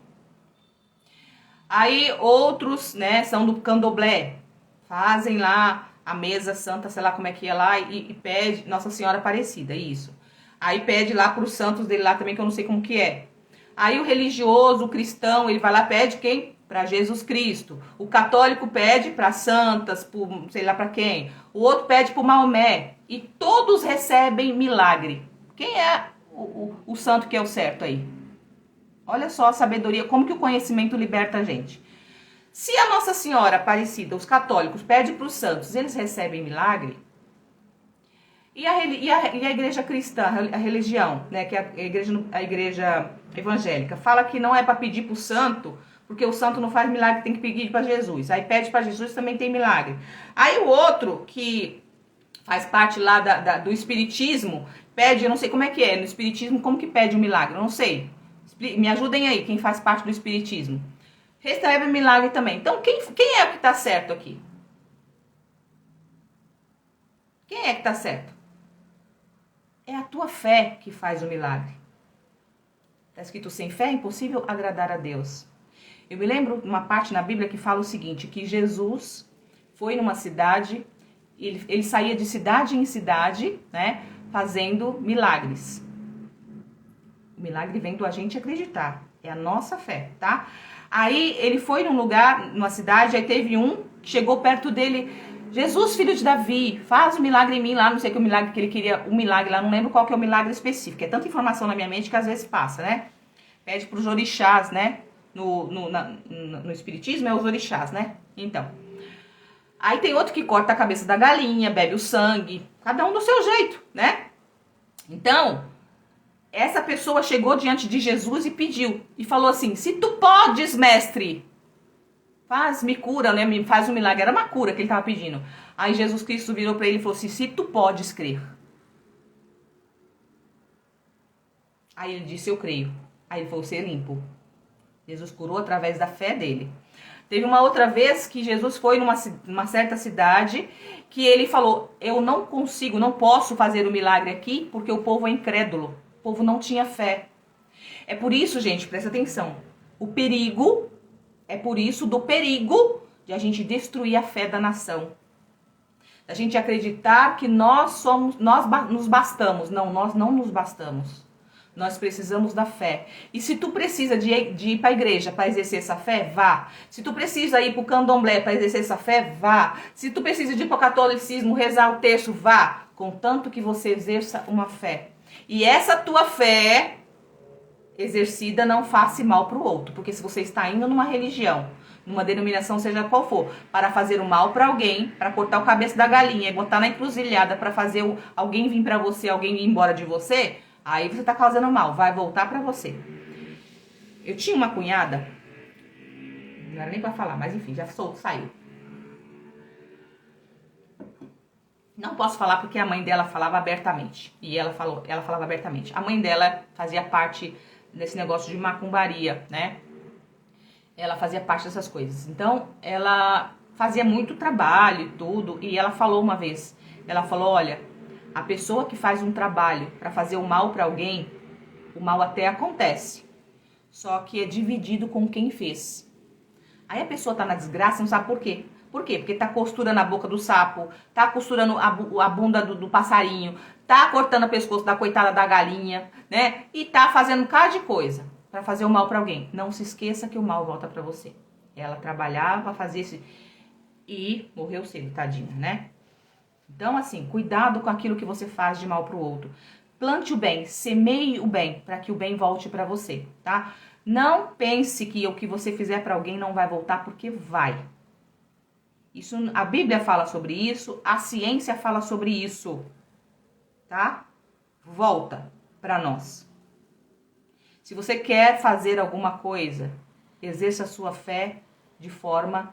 Aí outros, né, são do candomblé. Fazem lá a mesa santa, sei lá como é que é lá, e pede Nossa Senhora Aparecida, isso. Aí pede lá para os santos dele lá também, que eu não sei como que é. Aí o religioso, o cristão, ele vai lá, pede quem? Para Jesus Cristo. O católico pede para santas, por sei lá para quem. O outro pede para Maomé. E todos recebem milagre. Quem é o santo que é o certo aí? Olha só a sabedoria, como que o conhecimento liberta a gente. Se a Nossa Senhora Aparecida, os católicos, pedem para os santos, eles recebem milagre. E a igreja cristã, a religião, né, que é a igreja evangélica, fala que não é para pedir para o santo, porque o santo não faz milagre, tem que pedir para Jesus. Aí pede para Jesus, também tem milagre. Aí o outro, que faz parte lá do espiritismo, pede, eu não sei como é que é, no espiritismo, como que pede o milagre? Eu não sei. Me ajudem aí, quem faz parte do espiritismo. Recebe milagre também. Então, quem é o que está certo aqui? Quem é que está certo? É a tua fé que faz o milagre. Está escrito, sem fé é impossível agradar a Deus. Eu me lembro de uma parte na Bíblia que fala o seguinte, que Jesus foi numa cidade Ele saía de cidade em cidade, né, fazendo milagres. O milagre vem do a gente acreditar, é a nossa fé, tá? Aí ele foi num lugar, numa cidade, aí teve um que chegou perto dele: Jesus, filho de Davi, faz um milagre em mim lá, não sei que o milagre que ele queria, um milagre lá, não lembro qual que é o milagre específico, é tanta informação na minha mente que às vezes passa, né? Pede pros orixás, né? No espiritismo é os orixás, né? Então, aí tem outro que corta a cabeça da galinha, bebe o sangue, cada um do seu jeito, né? Então, essa pessoa chegou diante de Jesus e pediu, e falou assim: se tu podes, mestre, me cura, né? Me faz um milagre. Era uma cura que ele estava pedindo. Aí Jesus Cristo virou para ele e falou assim: se tu podes crer. Aí ele disse: eu creio. Aí ele falou: ser limpo. Jesus curou através da fé dele. Teve uma outra vez que Jesus foi numa certa cidade que ele falou: eu não consigo, não posso fazer o milagre aqui porque o povo é incrédulo. O povo não tinha fé. É por isso, gente, presta atenção. É por isso do perigo de a gente destruir a fé da nação. Da gente acreditar que nós nos bastamos. Não, nós não nos bastamos. Nós precisamos da fé. E se tu precisa de ir para a igreja para exercer essa fé, vá. Se tu precisa ir para o candomblé para exercer essa fé, vá. Se tu precisa de ir para o catolicismo, rezar o terço, vá. Contanto que você exerça uma fé. E essa tua fé exercida não faça mal para o outro. Porque se você está indo numa religião, numa denominação, seja qual for, para fazer o mal para alguém, para cortar o cabeça da galinha e botar na encruzilhada para fazer alguém vir para você, alguém ir embora de você, aí você está causando mal, vai voltar para você. Eu tinha uma cunhada, não era nem para falar, mas enfim, já saiu. Não posso falar porque a mãe dela falava abertamente. E ela falava abertamente. A mãe dela fazia parte desse negócio de macumbaria, né? Ela fazia parte dessas coisas. Então, ela fazia muito trabalho e tudo. E ela falou uma vez, ela falou: olha, a pessoa que faz um trabalho para fazer o mal para alguém, o mal até acontece. Só que é dividido com quem fez. Aí a pessoa tá na desgraça, não sabe por quê. Por quê? Porque tá costurando a boca do sapo, tá costurando a bunda do passarinho, tá cortando o pescoço da coitada da galinha, né? E tá fazendo um bocado de coisa para fazer o mal para alguém. Não se esqueça que o mal volta para você. Ela trabalhava para fazer esse e morreu cedo, tadinha, né? Então, assim, cuidado com aquilo que você faz de mal pro outro. Plante o bem, semeie o bem, para que o bem volte para você, tá? Não pense que o que você fizer para alguém não vai voltar, porque vai. Isso, a Bíblia fala sobre isso, a ciência fala sobre isso, tá? Volta para nós. Se você quer fazer alguma coisa, exerça a sua fé de forma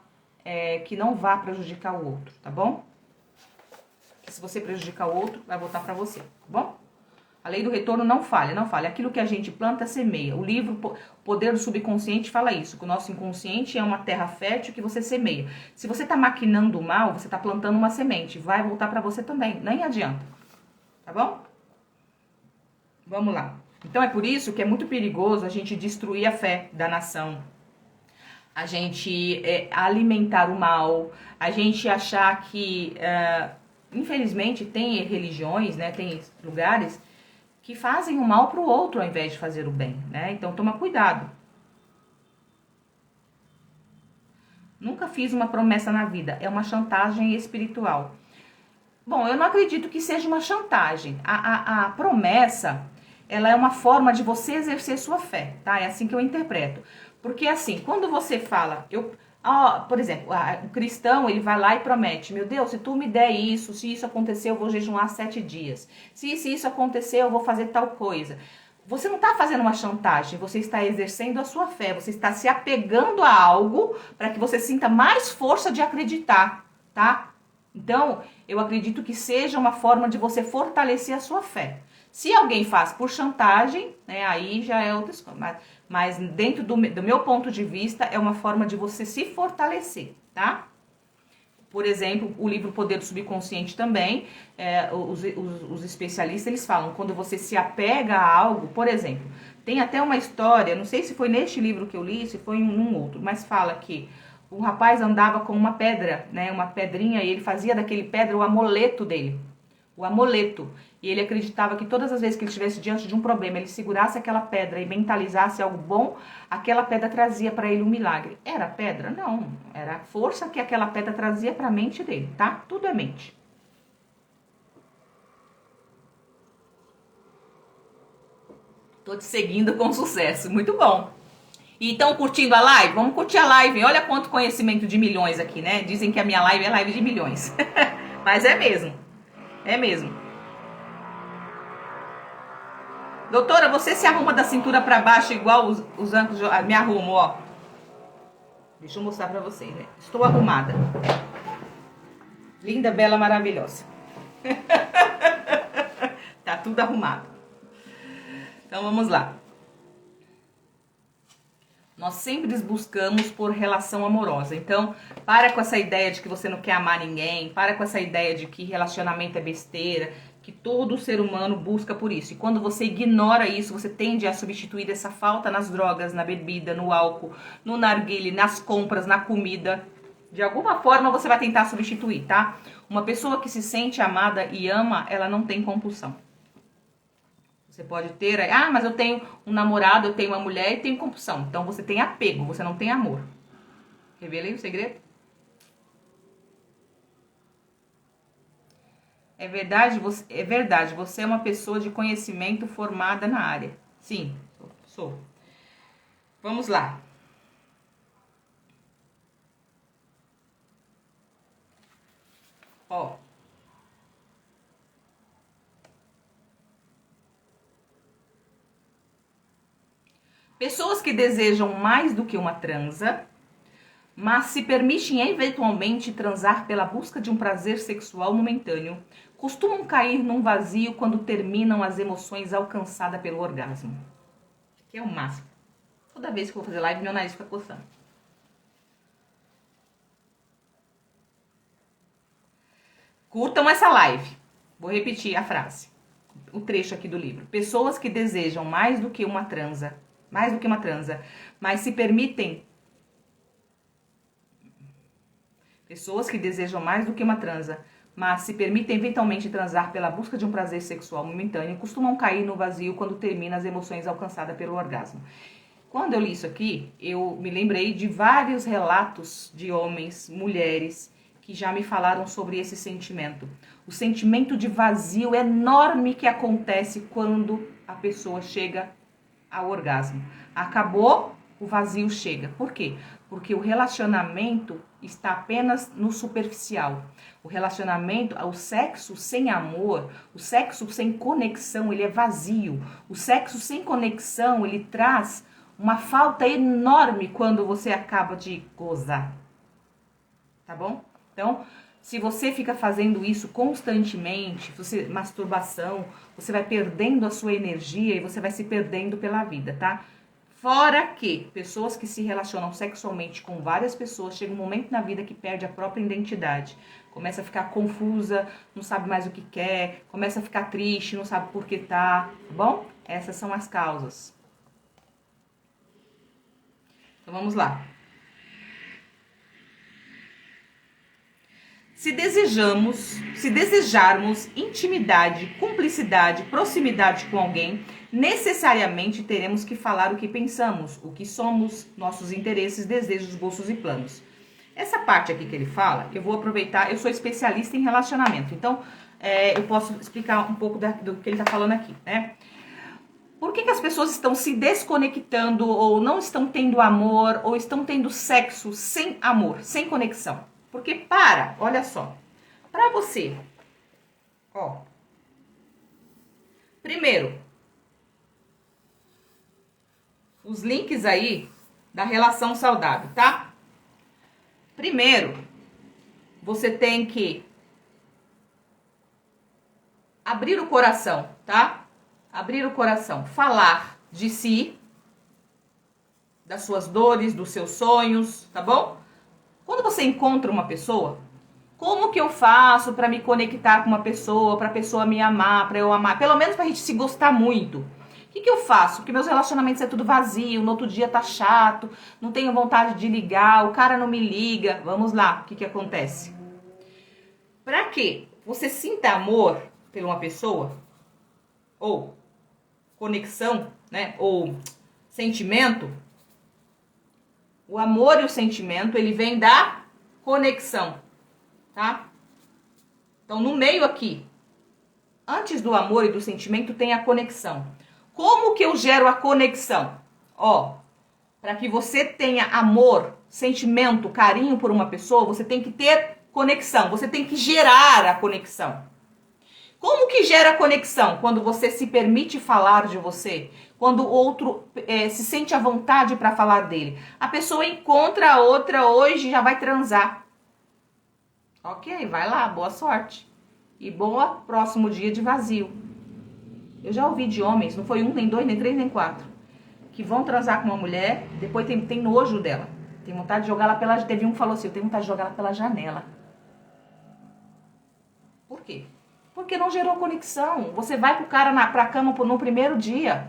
que não vá prejudicar o outro, tá bom? Se você prejudicar o outro, vai voltar para você, tá bom? A lei do retorno não falha, não falha. Aquilo que a gente planta, semeia. O livro O Poder do Subconsciente fala isso, que o nosso inconsciente é uma terra fértil que você semeia. Se você tá maquinando o mal, você tá plantando uma semente, vai voltar para você também, nem adianta, tá bom? Vamos lá. Então é por isso que é muito perigoso a gente destruir a fé da nação, a gente alimentar o mal, a gente achar que, infelizmente, tem religiões, né, tem lugares que fazem o mal para o outro ao invés de fazer o bem, né? Então toma cuidado. Nunca fiz uma promessa na vida, é uma chantagem espiritual. Bom, eu não acredito que seja uma chantagem. A promessa, ela é uma forma de você exercer sua fé, tá? É assim que eu interpreto. Porque assim, quando você fala, por exemplo, o cristão, ele vai lá e promete: meu Deus, se tu me der isso, se isso acontecer, eu vou jejuar 7 dias. Se isso acontecer, eu vou fazer tal coisa. Você não está fazendo uma chantagem, você está exercendo a sua fé, você está se apegando a algo para que você sinta mais força de acreditar, tá? Então, eu acredito que seja uma forma de você fortalecer a sua fé. Se alguém faz por chantagem, né, aí já é outra coisa. Mas dentro do meu ponto de vista, é uma forma de você se fortalecer, tá? Por exemplo, o livro Poder do Subconsciente também, os especialistas, eles falam, quando você se apega a algo, por exemplo, tem até uma história, não sei se foi neste livro que eu li, se foi em um outro, mas fala que O rapaz andava com uma pedra, né, uma pedrinha, e ele fazia daquele pedra o amuleto dele. O amuleto. E ele acreditava que todas as vezes que ele estivesse diante de um problema, ele segurasse aquela pedra e mentalizasse algo bom, aquela pedra trazia para ele um milagre. Era pedra? Não. Era a força que aquela pedra trazia para a mente dele, tá? Tudo é mente. Tô te seguindo com sucesso. Muito bom. E estão curtindo a live? Vamos curtir a live. Olha quanto conhecimento de milhões aqui, né? Dizem que a minha live é live de milhões. Mas é mesmo. É mesmo. Doutora, você se arruma da cintura para baixo igual os ancos? Me arrumo, ó. Deixa eu mostrar para vocês, né? Estou arrumada. Linda, bela, maravilhosa. Tá tudo arrumado. Então vamos lá. Nós sempre buscamos por relação amorosa. Então, para com essa ideia de que você não quer amar ninguém, para com essa ideia de que relacionamento é besteira, que todo ser humano busca por isso. E quando você ignora isso, você tende a substituir essa falta nas drogas, na bebida, no álcool, no narguile, nas compras, na comida. De alguma forma você vai tentar substituir, tá? Uma pessoa que se sente amada e ama, ela não tem compulsão. Você pode ter, mas eu tenho um namorado, eu tenho uma mulher e tenho compulsão. Então você tem apego, você não tem amor. Revelei o segredo? É verdade, você é uma pessoa de conhecimento formada na área. Sim, sou. Vamos lá. Ó. Pessoas que desejam mais do que uma transa, mas se permitem eventualmente transar pela busca de um prazer sexual momentâneo, costumam cair num vazio quando terminam as emoções alcançadas pelo orgasmo. Que é o máximo. Toda vez que eu vou fazer live, meu nariz fica coçando. Curtam essa live. Vou repetir a frase. O trecho aqui do livro. Pessoas que desejam mais do que uma transa, mas se permitem... Pessoas que desejam mais do que uma transa, mas se permitem eventualmente transar pela busca de um prazer sexual momentâneo, costumam cair no vazio quando terminam as emoções alcançadas pelo orgasmo. Quando eu li isso aqui, eu me lembrei de vários relatos de homens, mulheres, que já me falaram sobre esse sentimento. O sentimento de vazio enorme que acontece quando a pessoa chega ao orgasmo. Acabou, o vazio chega. Por quê? Porque o relacionamento está apenas no superficial. O relacionamento, o sexo sem amor, o sexo sem conexão, ele é vazio. O sexo sem conexão, ele traz uma falta enorme quando você acaba de gozar. Tá bom? Então, se você fica fazendo isso constantemente, masturbação, você vai perdendo a sua energia e você vai se perdendo pela vida, tá? Fora que pessoas que se relacionam sexualmente com várias pessoas, chega um momento na vida que perde a própria identidade. Começa a ficar confusa, não sabe mais o que quer, começa a ficar triste, não sabe por que tá bom? Essas são as causas. Então vamos lá. Se desejarmos intimidade, cumplicidade, proximidade com alguém, necessariamente teremos que falar o que pensamos, o que somos, nossos interesses, desejos, gostos e planos. Essa parte aqui que ele fala, eu vou aproveitar, eu sou especialista em relacionamento, então eu posso explicar um pouco do que ele está falando aqui, né? Por que as pessoas estão se desconectando ou não estão tendo amor ou estão tendo sexo sem amor, sem conexão? Porque olha só, para você, ó, primeiro, os links aí da relação saudável, tá? Primeiro, você tem que abrir o coração, tá? Abrir o coração, falar de si, das suas dores, dos seus sonhos, tá bom? Quando você encontra uma pessoa, como que eu faço para me conectar com uma pessoa, para a pessoa me amar, para eu amar, pelo menos para a gente se gostar muito? O que eu faço? Porque meus relacionamentos é tudo vazio, no outro dia tá chato, não tenho vontade de ligar, o cara não me liga. Vamos lá, o que acontece? Pra que você sinta amor por uma pessoa, ou conexão, né, ou sentimento, o amor e o sentimento, ele vem da conexão, tá? Então, no meio aqui, antes do amor e do sentimento, tem a conexão. Como que eu gero a conexão? Ó, para que você tenha amor, sentimento, carinho por uma pessoa, você tem que ter conexão, você tem que gerar a conexão. Como que gera a conexão? Quando você se permite falar de você, quando o outro se sente à vontade para falar dele. A pessoa encontra a outra hoje e já vai transar. Ok, vai lá, boa sorte. E boa próximo dia de vazio. Eu já ouvi de homens, não foi um, nem dois, nem três, nem quatro, que vão transar com uma mulher, depois tem nojo dela. Tem vontade de jogar ela pela... Teve um que falou assim, eu tenho vontade de jogar ela pela janela. Por quê? Porque não gerou conexão. Você vai pro cara pra cama no primeiro dia,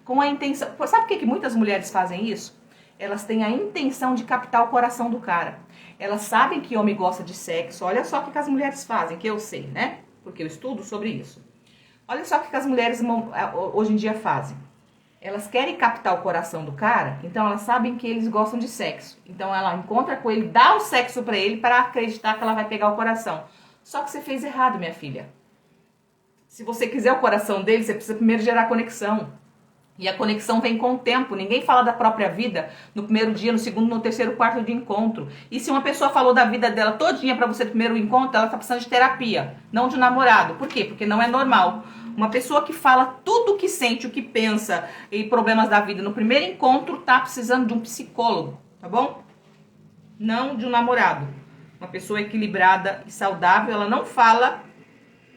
com a intenção... Sabe por que muitas mulheres fazem isso? Elas têm a intenção de captar o coração do cara. Elas sabem que homem gosta de sexo. Olha só o que as mulheres fazem, que eu sei, né? Porque eu estudo sobre isso. Olha só o que as mulheres hoje em dia fazem. Elas querem captar o coração do cara, então elas sabem que eles gostam de sexo. Então ela encontra com ele, dá o sexo pra ele para acreditar que ela vai pegar o coração. Só que você fez errado, minha filha. Se você quiser o coração dele, você precisa primeiro gerar conexão. E a conexão vem com o tempo. Ninguém fala da própria vida no primeiro dia, no segundo, no terceiro, quarto de encontro. E se uma pessoa falou da vida dela todinha pra você no primeiro encontro, ela tá precisando de terapia, não de um namorado. Por quê? Porque não é normal. Uma pessoa que fala tudo o que sente, o que pensa e problemas da vida no primeiro encontro tá precisando de um psicólogo, tá bom? Não de um namorado. Uma pessoa equilibrada e saudável, ela não fala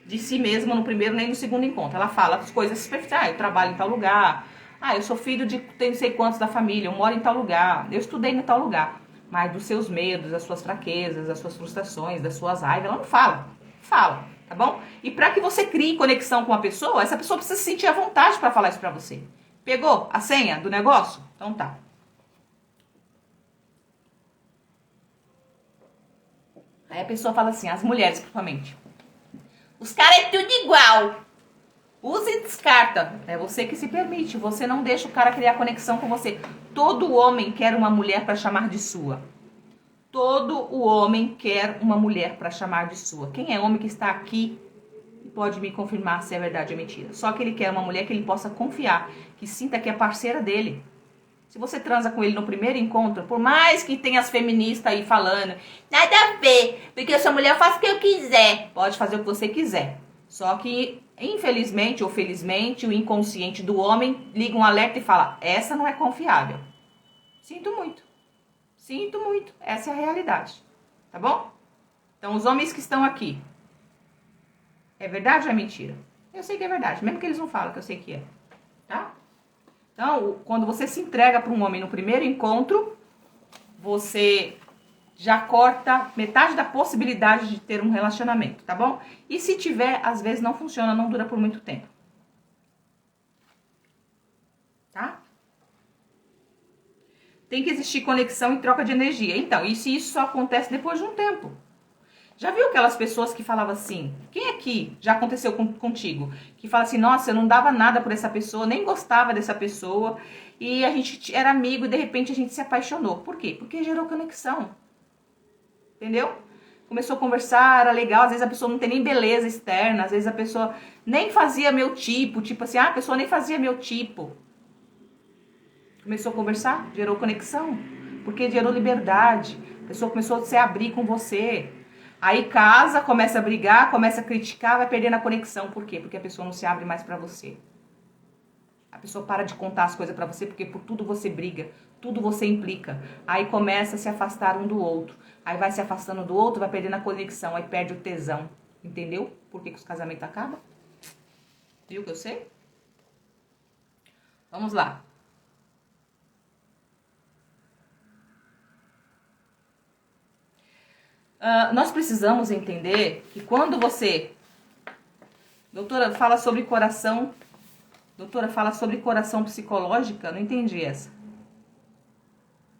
de si mesma no primeiro nem no segundo encontro. Ela fala as coisas superficiais. Eu trabalho em tal lugar. Eu sou filho de não sei quantos da família. Eu moro em tal lugar. Eu estudei em tal lugar. Mas dos seus medos, das suas fraquezas, das suas frustrações, das suas raivas, ela não fala. Fala, tá bom? E para que você crie conexão com uma pessoa, essa pessoa precisa se sentir à vontade para falar isso para você. Pegou a senha do negócio? Então tá. Aí a pessoa fala assim, as mulheres principalmente. Os caras é tudo igual. Usa e descarta. É você que se permite. Você não deixa o cara criar conexão com você. Todo homem quer uma mulher para chamar de sua. Todo o homem quer uma mulher para chamar de sua. Quem é homem que está aqui pode me confirmar se é verdade ou mentira. Só que ele quer uma mulher que ele possa confiar, que sinta que é parceira dele. Se você transa com ele no primeiro encontro, por mais que tenha as feministas aí falando, nada a ver, porque essa mulher faz o que eu quiser. Pode fazer o que você quiser. Só que, infelizmente ou felizmente, o inconsciente do homem liga um alerta e fala, essa não é confiável. Sinto muito. Sinto muito. Essa é a realidade. Tá bom? Então, os homens que estão aqui, é verdade ou é mentira? Eu sei que é verdade, mesmo que eles não falam, que eu sei que é. Tá? Então, quando você se entrega para um homem no primeiro encontro, você já corta metade da possibilidade de ter um relacionamento, tá bom? E se tiver, às vezes não funciona, não dura por muito tempo. Tá? Tem que existir conexão e troca de energia. Então, e se isso só acontece depois de um tempo? Já viu aquelas pessoas que falavam assim, quem aqui já aconteceu contigo? Que fala assim, nossa, eu não dava nada por essa pessoa, nem gostava dessa pessoa, e a gente era amigo e de repente a gente se apaixonou. Por quê? Porque gerou conexão. Entendeu? Começou a conversar, era legal, às vezes a pessoa não tem nem beleza externa, às vezes a pessoa nem fazia meu tipo assim, a pessoa nem fazia meu tipo. Começou a conversar, gerou conexão, porque gerou liberdade, a pessoa começou a se abrir com você. Aí casa, começa a brigar, começa a criticar, vai perdendo a conexão. Por quê? Porque a pessoa não se abre mais pra você. A pessoa para de contar as coisas pra você porque por tudo você briga, tudo você implica. Aí começa a se afastar um do outro. Aí vai se afastando do outro, vai perdendo a conexão, aí perde o tesão. Entendeu? Por que os casamentos acabam? Viu que eu sei? Vamos lá. Nós precisamos entender que quando você... Doutora, fala sobre coração Doutora, fala sobre coração psicológica? Não entendi essa.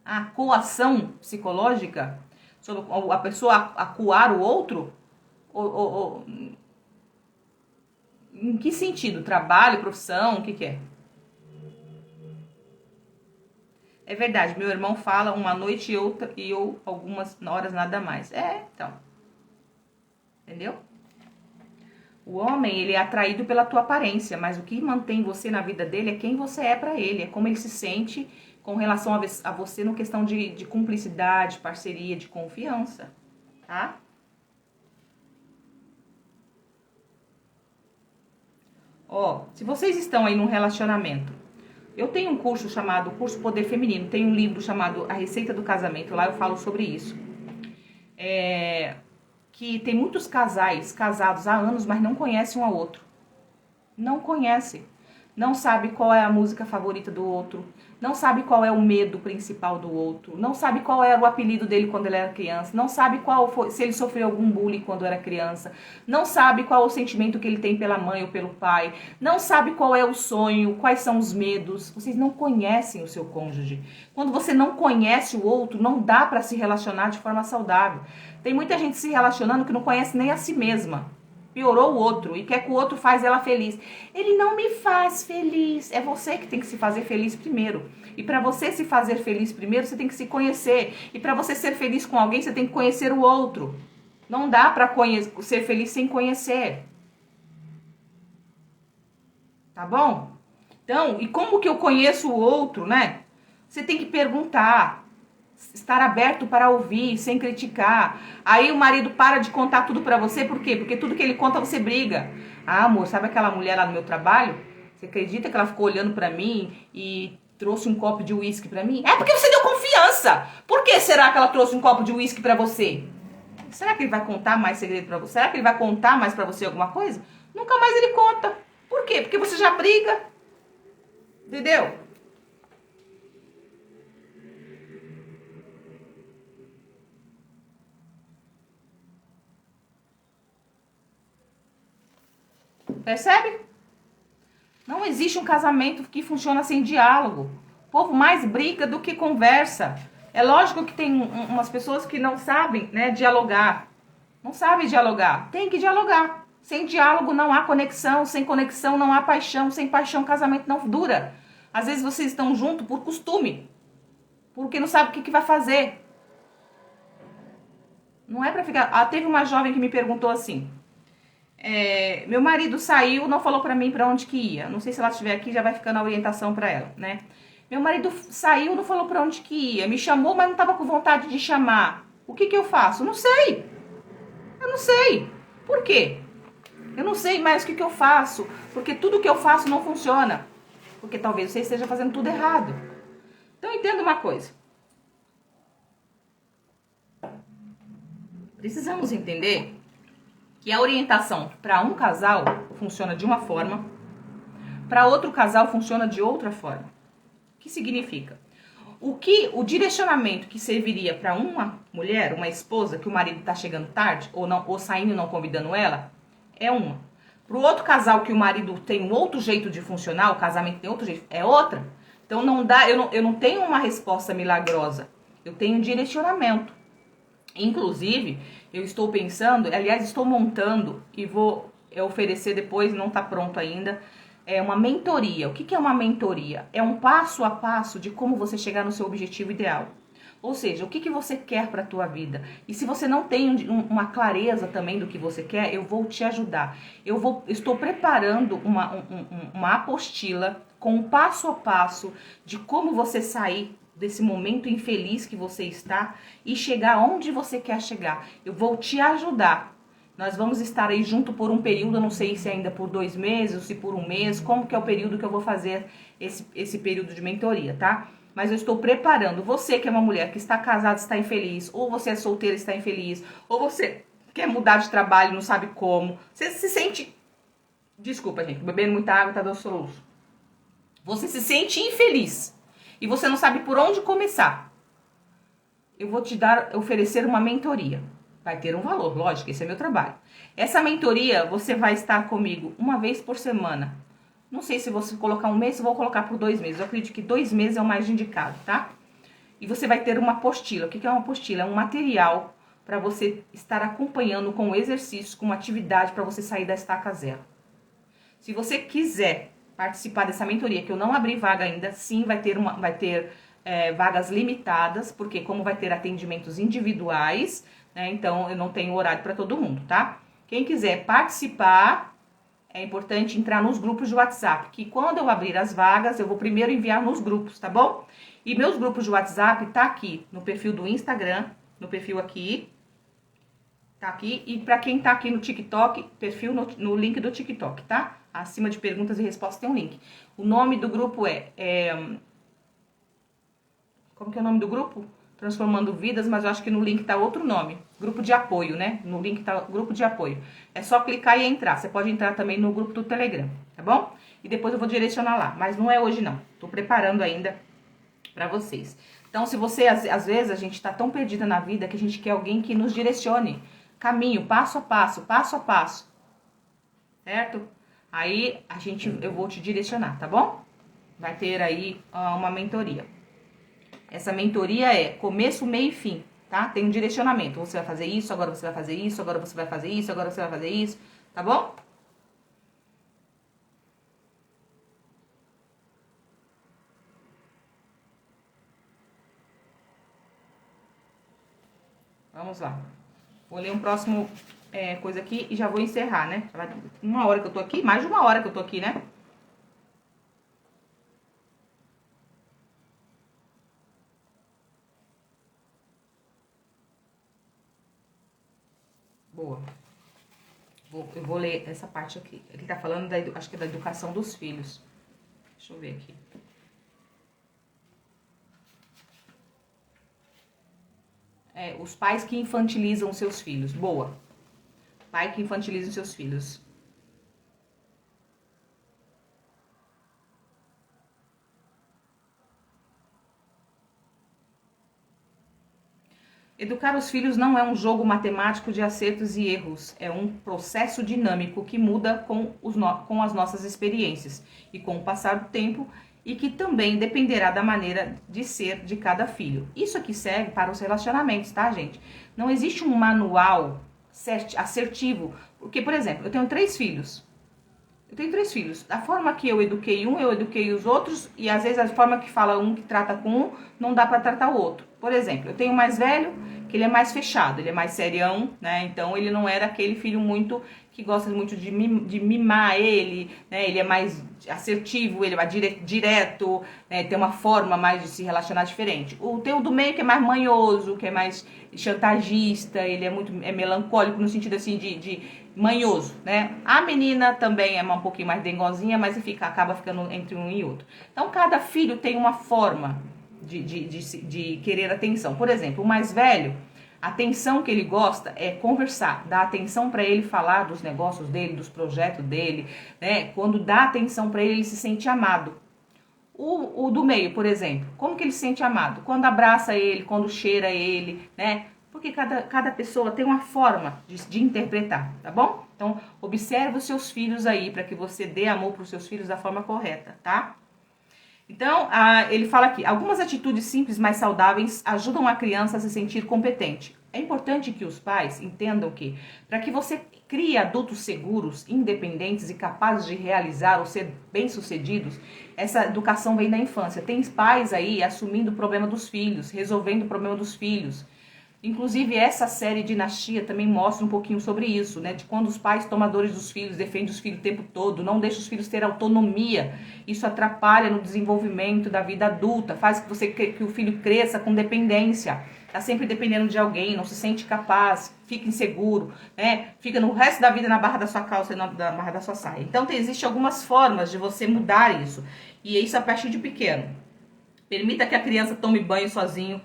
Ah, coação psicológica? Sobre a pessoa acuar o outro? Em que sentido? Trabalho, profissão, o que é? É verdade, meu irmão fala uma noite e outra e eu algumas horas nada mais. Então. Entendeu? O homem, ele é atraído pela tua aparência, mas o que mantém você na vida dele é quem você é pra ele, é como ele se sente com relação a você no questão de cumplicidade, parceria, de confiança, tá? Ó, se vocês estão aí num relacionamento, eu tenho um curso chamado Curso Poder Feminino, tem um livro chamado A Receita do Casamento, lá eu falo sobre isso. Que tem muitos casais casados há anos, mas não conhecem um ao outro. Não conhecem. Não sabe qual é a música favorita do outro. Não sabe qual é o medo principal do outro. Não sabe qual era o apelido dele quando ele era criança. Não sabe qual foi, se ele sofreu algum bullying quando era criança. Não sabe qual é o sentimento que ele tem pela mãe ou pelo pai. Não sabe qual é o sonho, quais são os medos. Vocês não conhecem o seu cônjuge. Quando você não conhece o outro, não dá para se relacionar de forma saudável. Tem muita gente se relacionando que não conhece nem a si mesma. Piorou o outro e quer que o outro faz ela feliz. Ele não me faz feliz. É você que tem que se fazer feliz primeiro. E para você se fazer feliz primeiro, você tem que se conhecer. E para você ser feliz com alguém, você tem que conhecer o outro. Não dá para ser feliz sem conhecer. Tá bom? Então, e como que eu conheço o outro, né? Você tem que perguntar. Estar aberto para ouvir, sem criticar. Aí o marido para de contar tudo pra você, por quê? Porque tudo que ele conta você briga. Ah, amor, sabe aquela mulher lá no meu trabalho? Você acredita que ela ficou olhando pra mim e trouxe um copo de uísque pra mim? É porque você deu confiança. Por que será que ela trouxe um copo de uísque pra você? Será que ele vai contar mais segredo pra você? Será que ele vai contar mais pra você alguma coisa? Nunca mais ele conta. Por quê? Porque você já briga. Entendeu? Percebe? Não existe um casamento que funciona sem diálogo. O povo mais briga do que conversa. É lógico que tem umas pessoas que não sabem, né, dialogar. Não sabem dialogar. Tem que dialogar. Sem diálogo não há conexão. Sem conexão não há paixão. Sem paixão casamento não dura. Às vezes vocês estão juntos por costume. Porque não sabe o que vai fazer. Não é pra ficar... Ah, teve uma jovem que me perguntou assim... meu marido saiu, não falou pra mim pra onde que ia. Não sei se ela estiver aqui, já vai ficando a orientação pra ela, né? Meu marido saiu, não falou pra onde que ia. Me chamou, mas não tava com vontade de chamar. O que que eu faço? Não sei. Eu não sei. Por quê? Eu não sei mais o que que eu faço. Porque tudo que eu faço não funciona. Porque talvez você esteja fazendo tudo errado. Então entenda uma coisa. Precisamos entender que a orientação para um casal funciona de uma forma, para outro casal funciona de outra forma. O que significa? O direcionamento que serviria para uma mulher, uma esposa, que o marido está chegando tarde, ou saindo e não convidando ela, é uma. Para o outro casal que o marido tem um outro jeito de funcionar, o casamento tem outro jeito, é outra. Então não dá, eu não tenho uma resposta milagrosa, eu tenho um direcionamento. Inclusive, eu estou pensando, aliás, estou montando e vou oferecer depois, não está pronto ainda, uma mentoria. O que é uma mentoria? É um passo a passo de como você chegar no seu objetivo ideal. Ou seja, o que você quer para a tua vida. E se você não tem uma clareza também do que você quer, eu vou te ajudar. Estou preparando uma apostila com um passo a passo de como você sair desse momento infeliz que você está e chegar onde você quer chegar. Eu vou te ajudar. Nós vamos estar aí junto por um período, eu não sei se ainda por 2 meses ou se por 1 mês, como que é o período que eu vou fazer esse período de mentoria, tá? Mas eu estou preparando. Você que é uma mulher que está casada, está infeliz, ou você é solteira e está infeliz, ou você quer mudar de trabalho e não sabe como, você se sente... Desculpa, gente, bebendo muita água tá dando soluço. Você se sente infeliz e você não sabe por onde começar. Eu vou te oferecer uma mentoria. Vai ter um valor, lógico, esse é meu trabalho. Essa mentoria, você vai estar comigo uma vez por semana, Não sei se você colocar um mês, se eu vou colocar por 2 meses. Eu acredito que 2 meses é o mais indicado, tá? E você vai ter uma apostila. O que é uma apostila? É um material para você estar acompanhando com exercícios, com uma atividade para você sair da estaca zero. Se você quiser participar dessa mentoria, que eu não abri vaga ainda, sim, vai ter vagas limitadas, porque como vai ter atendimentos individuais, né, então eu não tenho horário para todo mundo, tá? Quem quiser participar, é importante entrar nos grupos de WhatsApp, que quando eu abrir as vagas, eu vou primeiro enviar nos grupos, tá bom? E meus grupos de WhatsApp tá aqui no perfil do Instagram, no perfil aqui, tá aqui. E para quem tá aqui no TikTok, perfil no link do TikTok, tá? Acima de perguntas e respostas tem um link. O nome do grupo como que é o nome do grupo? Transformando Vidas, mas eu acho que no link tá outro nome. Grupo de apoio, né? No link tá grupo de apoio. É só clicar e entrar. Você pode entrar também no grupo do Telegram, tá bom? E depois eu vou direcionar lá. Mas não é hoje, não. Tô preparando ainda pra vocês. Então, se você, às vezes, a gente tá tão perdida na vida que a gente quer alguém que nos direcione. Caminho, passo a passo, passo a passo. Certo? Aí, eu vou te direcionar, tá bom? Vai ter aí uma mentoria. Essa mentoria é começo, meio e fim, tá? Tem um direcionamento. Você vai fazer isso, agora você vai fazer isso, agora você vai fazer isso, agora você vai fazer isso, tá bom? Vamos lá. Vou ler um próximo coisa aqui e já vou encerrar, né? 1 hora que eu tô aqui, mais de 1 hora que eu tô aqui, né? Boa. Eu vou ler essa parte aqui. Ele tá falando, acho que é da educação dos filhos. Deixa eu ver aqui. Os pais que infantilizam seus filhos. Boa. Pai que infantiliza os seus filhos. Educar os filhos não é um jogo matemático de acertos e erros, é um processo dinâmico que muda com as nossas experiências e com o passar do tempo e que também dependerá da maneira de ser de cada filho. Isso aqui serve para os relacionamentos, tá, gente? Não existe um manual assertivo, porque, por exemplo, eu tenho 3 filhos. Da forma que eu eduquei um, eu eduquei os outros, e às vezes a forma que fala um, que trata com um, não dá para tratar o outro. Por exemplo, eu tenho o mais velho, que ele é mais fechado, ele é mais serião, né? Então ele não era aquele filho muito que gosta muito de mimar ele, né? Ele é mais assertivo, ele é mais direto, né? Tem uma forma mais de se relacionar diferente. Tem o do meio que é mais manhoso, que é mais chantagista, ele é melancólico no sentido assim de manhoso, né? A menina também é um pouquinho mais dengozinha, mas acaba ficando entre um e outro. Então cada filho tem uma forma de querer atenção. Por exemplo, o mais velho, a atenção que ele gosta é conversar, dar atenção para ele falar dos negócios dele, dos projetos dele, né? Quando dá atenção para ele, ele se sente amado. O do meio, por exemplo, como que ele se sente amado? Quando abraça ele, quando cheira ele, né? Porque cada pessoa tem uma forma de interpretar, tá bom? Então, observe os seus filhos aí, para que você dê amor para os seus filhos da forma correta, tá? Então, ele fala aqui, algumas atitudes simples, mais saudáveis, ajudam a criança a se sentir competente. É importante que os pais entendam que, para que você crie adultos seguros, independentes e capazes de realizar ou ser bem-sucedidos, essa educação vem da infância. Tem pais aí assumindo o problema dos filhos, resolvendo o problema dos filhos. Inclusive, essa série Dinastia também mostra um pouquinho sobre isso, né? De quando os pais tomadores dos filhos defendem os filhos o tempo todo, não deixam os filhos ter autonomia. Isso atrapalha no desenvolvimento da vida adulta, faz que o filho cresça com dependência. Tá sempre dependendo de alguém, não se sente capaz, fica inseguro, né? Fica no resto da vida na barra da sua calça e na barra da sua saia. Então, existem algumas formas de você mudar isso. E isso a partir de pequeno. Permita que a criança tome banho sozinho.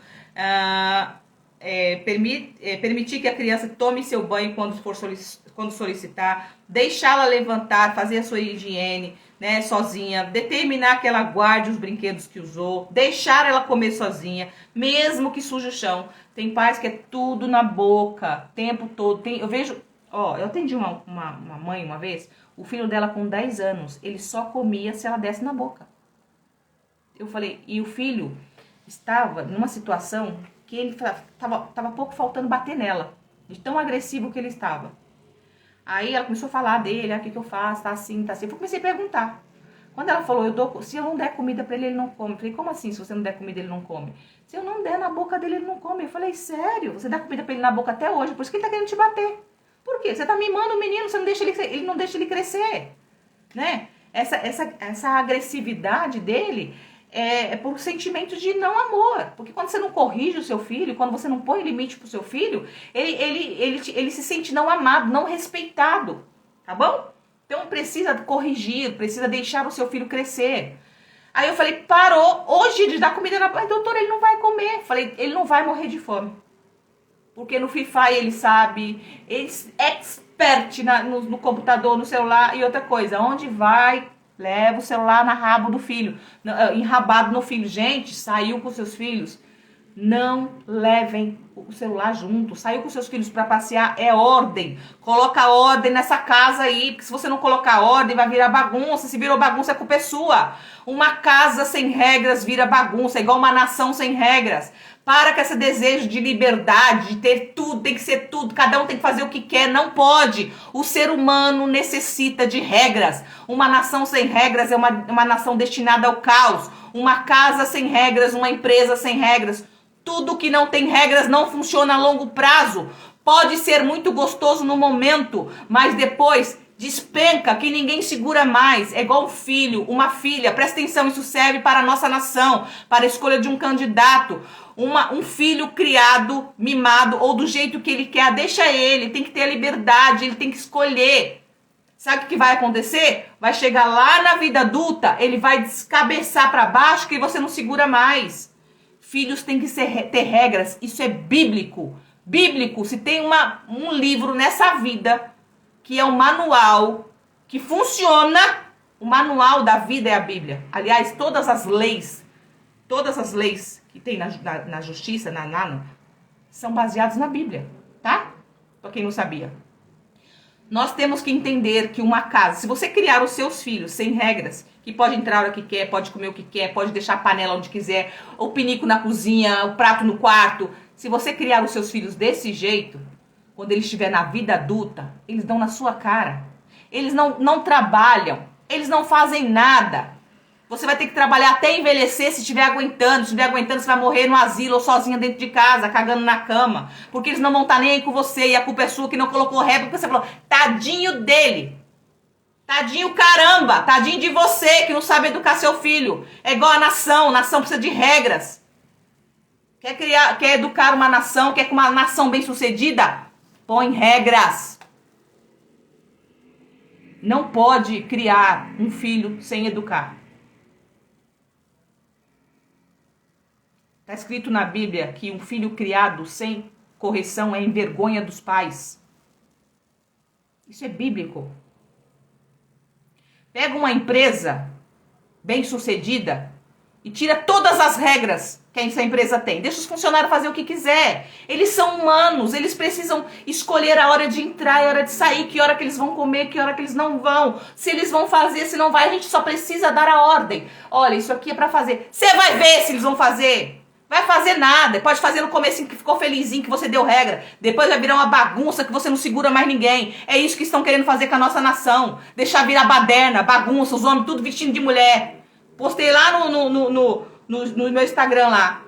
Permitir que a criança tome seu banho quando solicitar, deixá-la levantar, fazer a sua higiene, né, sozinha, determinar que ela guarde os brinquedos que usou, deixar ela comer sozinha, mesmo que suje o chão. Tem pais que é tudo na boca, o tempo todo. Eu vejo Ó, eu atendi uma mãe uma vez, o filho dela com 10 anos, ele só comia se ela desse na boca. Eu falei, e o filho estava numa situação que ele tava pouco faltando bater nela, de tão agressivo que ele estava. Aí ela começou a falar dele, o que eu faço, tá assim, tá assim. Eu comecei a perguntar. Quando ela falou, se eu não der comida pra ele, ele não come. Eu falei, como assim, se você não der comida, ele não come? Se eu não der na boca dele, ele não come. Eu falei, sério? Você dá comida pra ele na boca até hoje, por isso que ele tá querendo te bater. Por quê? Você tá mimando o menino, você não deixa ele não deixa ele crescer, né? Essa agressividade dele é por sentimento de não amor. Porque quando você não corrige o seu filho, quando você não põe limite pro seu filho, ele se sente não amado, não respeitado, tá bom? Então precisa corrigir, precisa deixar o seu filho crescer. Aí eu falei, parou hoje de dar comida na boca. Doutora, ele não vai comer. Falei, ele não vai morrer de fome. Porque no Free Fire ele sabe, ele é expert no computador, no celular. E outra coisa, onde vai, leva o celular na rabo do filho, enrabado no filho. Gente, saiu com seus filhos, não levem o celular junto. Saiu com seus filhos para passear, é ordem. Coloca ordem nessa casa aí, porque se você não colocar ordem, vai virar bagunça. Se virou bagunça, a culpa é sua. Uma casa sem regras vira bagunça, é igual uma nação sem regras. Para com esse desejo de liberdade, de ter tudo, tem que ser tudo, cada um tem que fazer o que quer, não pode. O ser humano necessita de regras. Uma nação sem regras é uma nação destinada ao caos. Uma casa sem regras, uma empresa sem regras. Tudo que não tem regras não funciona a longo prazo. Pode ser muito gostoso no momento, mas depois despenca, que ninguém segura mais. É igual um filho, uma filha. Presta atenção, isso serve para a nossa nação, para a escolha de um candidato. Um filho criado, mimado, ou do jeito que ele quer, deixa ele, tem que ter a liberdade, ele tem que escolher. Sabe o que vai acontecer? Vai chegar lá na vida adulta, ele vai descabeçar para baixo que você não segura mais. Filhos têm que ter regras, isso é bíblico. Bíblico, se tem um livro nessa vida que é um manual que funciona, o manual da vida é a Bíblia. Aliás, todas as leis que tem na justiça, são baseadas na Bíblia, tá? Pra quem não sabia. Nós temos que entender que uma casa, se você criar os seus filhos sem regras, que pode entrar a hora que quer, pode comer o que quer, pode deixar a panela onde quiser, o pinico na cozinha, o prato no quarto. Se você criar os seus filhos desse jeito, quando eles estiver na vida adulta, eles dão na sua cara. Eles não trabalham, eles não fazem nada. Você vai ter que trabalhar até envelhecer se estiver aguentando. Se estiver aguentando, você vai morrer no asilo ou sozinha dentro de casa, cagando na cama. Porque eles não vão estar nem aí com você e a culpa é sua que não colocou regra, porque você falou, tadinho dele. Tadinho caramba, tadinho de você que não sabe educar seu filho. É igual a nação precisa de regras. Quer educar uma nação, quer que uma nação bem sucedida? Põe regras. Não pode criar um filho sem educar. Está escrito na Bíblia que um filho criado sem correção é envergonha dos pais. Isso é bíblico. Pega uma empresa bem-sucedida e tira todas as regras que essa empresa tem. Deixa os funcionários fazer o que quiser. Eles são humanos, eles precisam escolher a hora de entrar e a hora de sair, que hora que eles vão comer, que hora que eles não vão. Se eles vão fazer, se não vai, a gente só precisa dar a ordem. Olha, isso aqui é pra fazer. Você vai ver se eles vão fazer. Vai fazer nada. Pode fazer no comecinho que ficou felizinho, que você deu regra. Depois vai virar uma bagunça que você não segura mais ninguém. É isso que estão querendo fazer com a nossa nação. Deixar virar baderna, bagunça, os homens tudo vestindo de mulher. Postei lá no meu Instagram lá.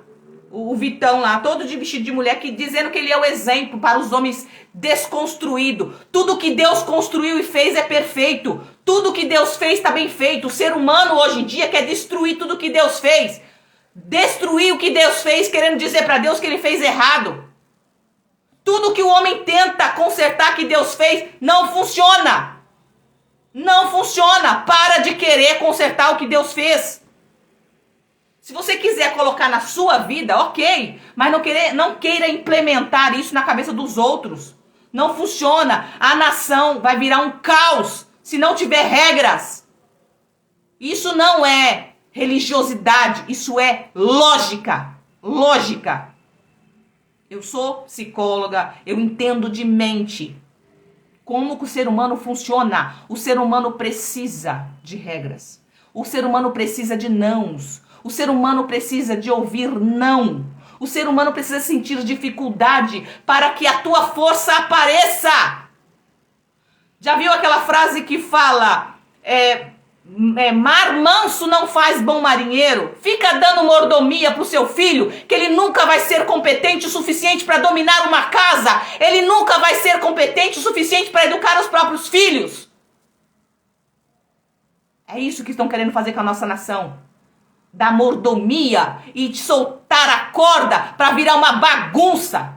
O Vitão lá, todo de vestido de mulher, dizendo que ele é o exemplo para os homens desconstruídos. Tudo que Deus construiu e fez é perfeito. Tudo que Deus fez está bem feito. O ser humano hoje em dia quer destruir tudo que Deus fez. Destruir o que Deus fez, querendo dizer para Deus que ele fez errado. Tudo que o homem tenta consertar que Deus fez não funciona. Não funciona. Para de querer consertar o que Deus fez. Se você quiser colocar na sua vida, ok. Mas não queira implementar isso na cabeça dos outros. Não funciona. A nação vai virar um caos se não tiver regras. Isso não é religiosidade, isso é lógica. Lógica. Eu sou psicóloga, eu entendo de mente. Como que o ser humano funciona? O ser humano precisa de regras. O ser humano precisa de nãos. O ser humano precisa de ouvir não. O ser humano precisa sentir dificuldade para que a tua força apareça. Já viu aquela frase que fala... mar manso não faz bom marinheiro? Fica dando mordomia pro seu filho, que ele nunca vai ser competente o suficiente para dominar uma casa. Ele nunca vai ser competente o suficiente para educar os próprios filhos. É isso que estão querendo fazer com a nossa nação. Dar mordomia e soltar a corda para virar uma bagunça.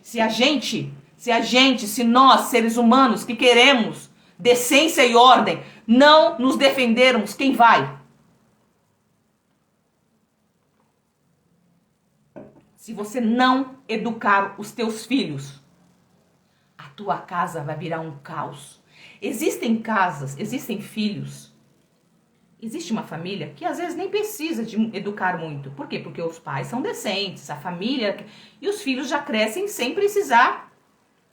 Se nós, seres humanos que queremos decência e ordem, não nos defendermos, quem vai? Se você não educar os teus filhos, a tua casa vai virar um caos. Existem casas, existem filhos, existe uma família que às vezes nem precisa de educar muito. Por quê? Porque os pais são decentes, a família... E os filhos já crescem sem precisar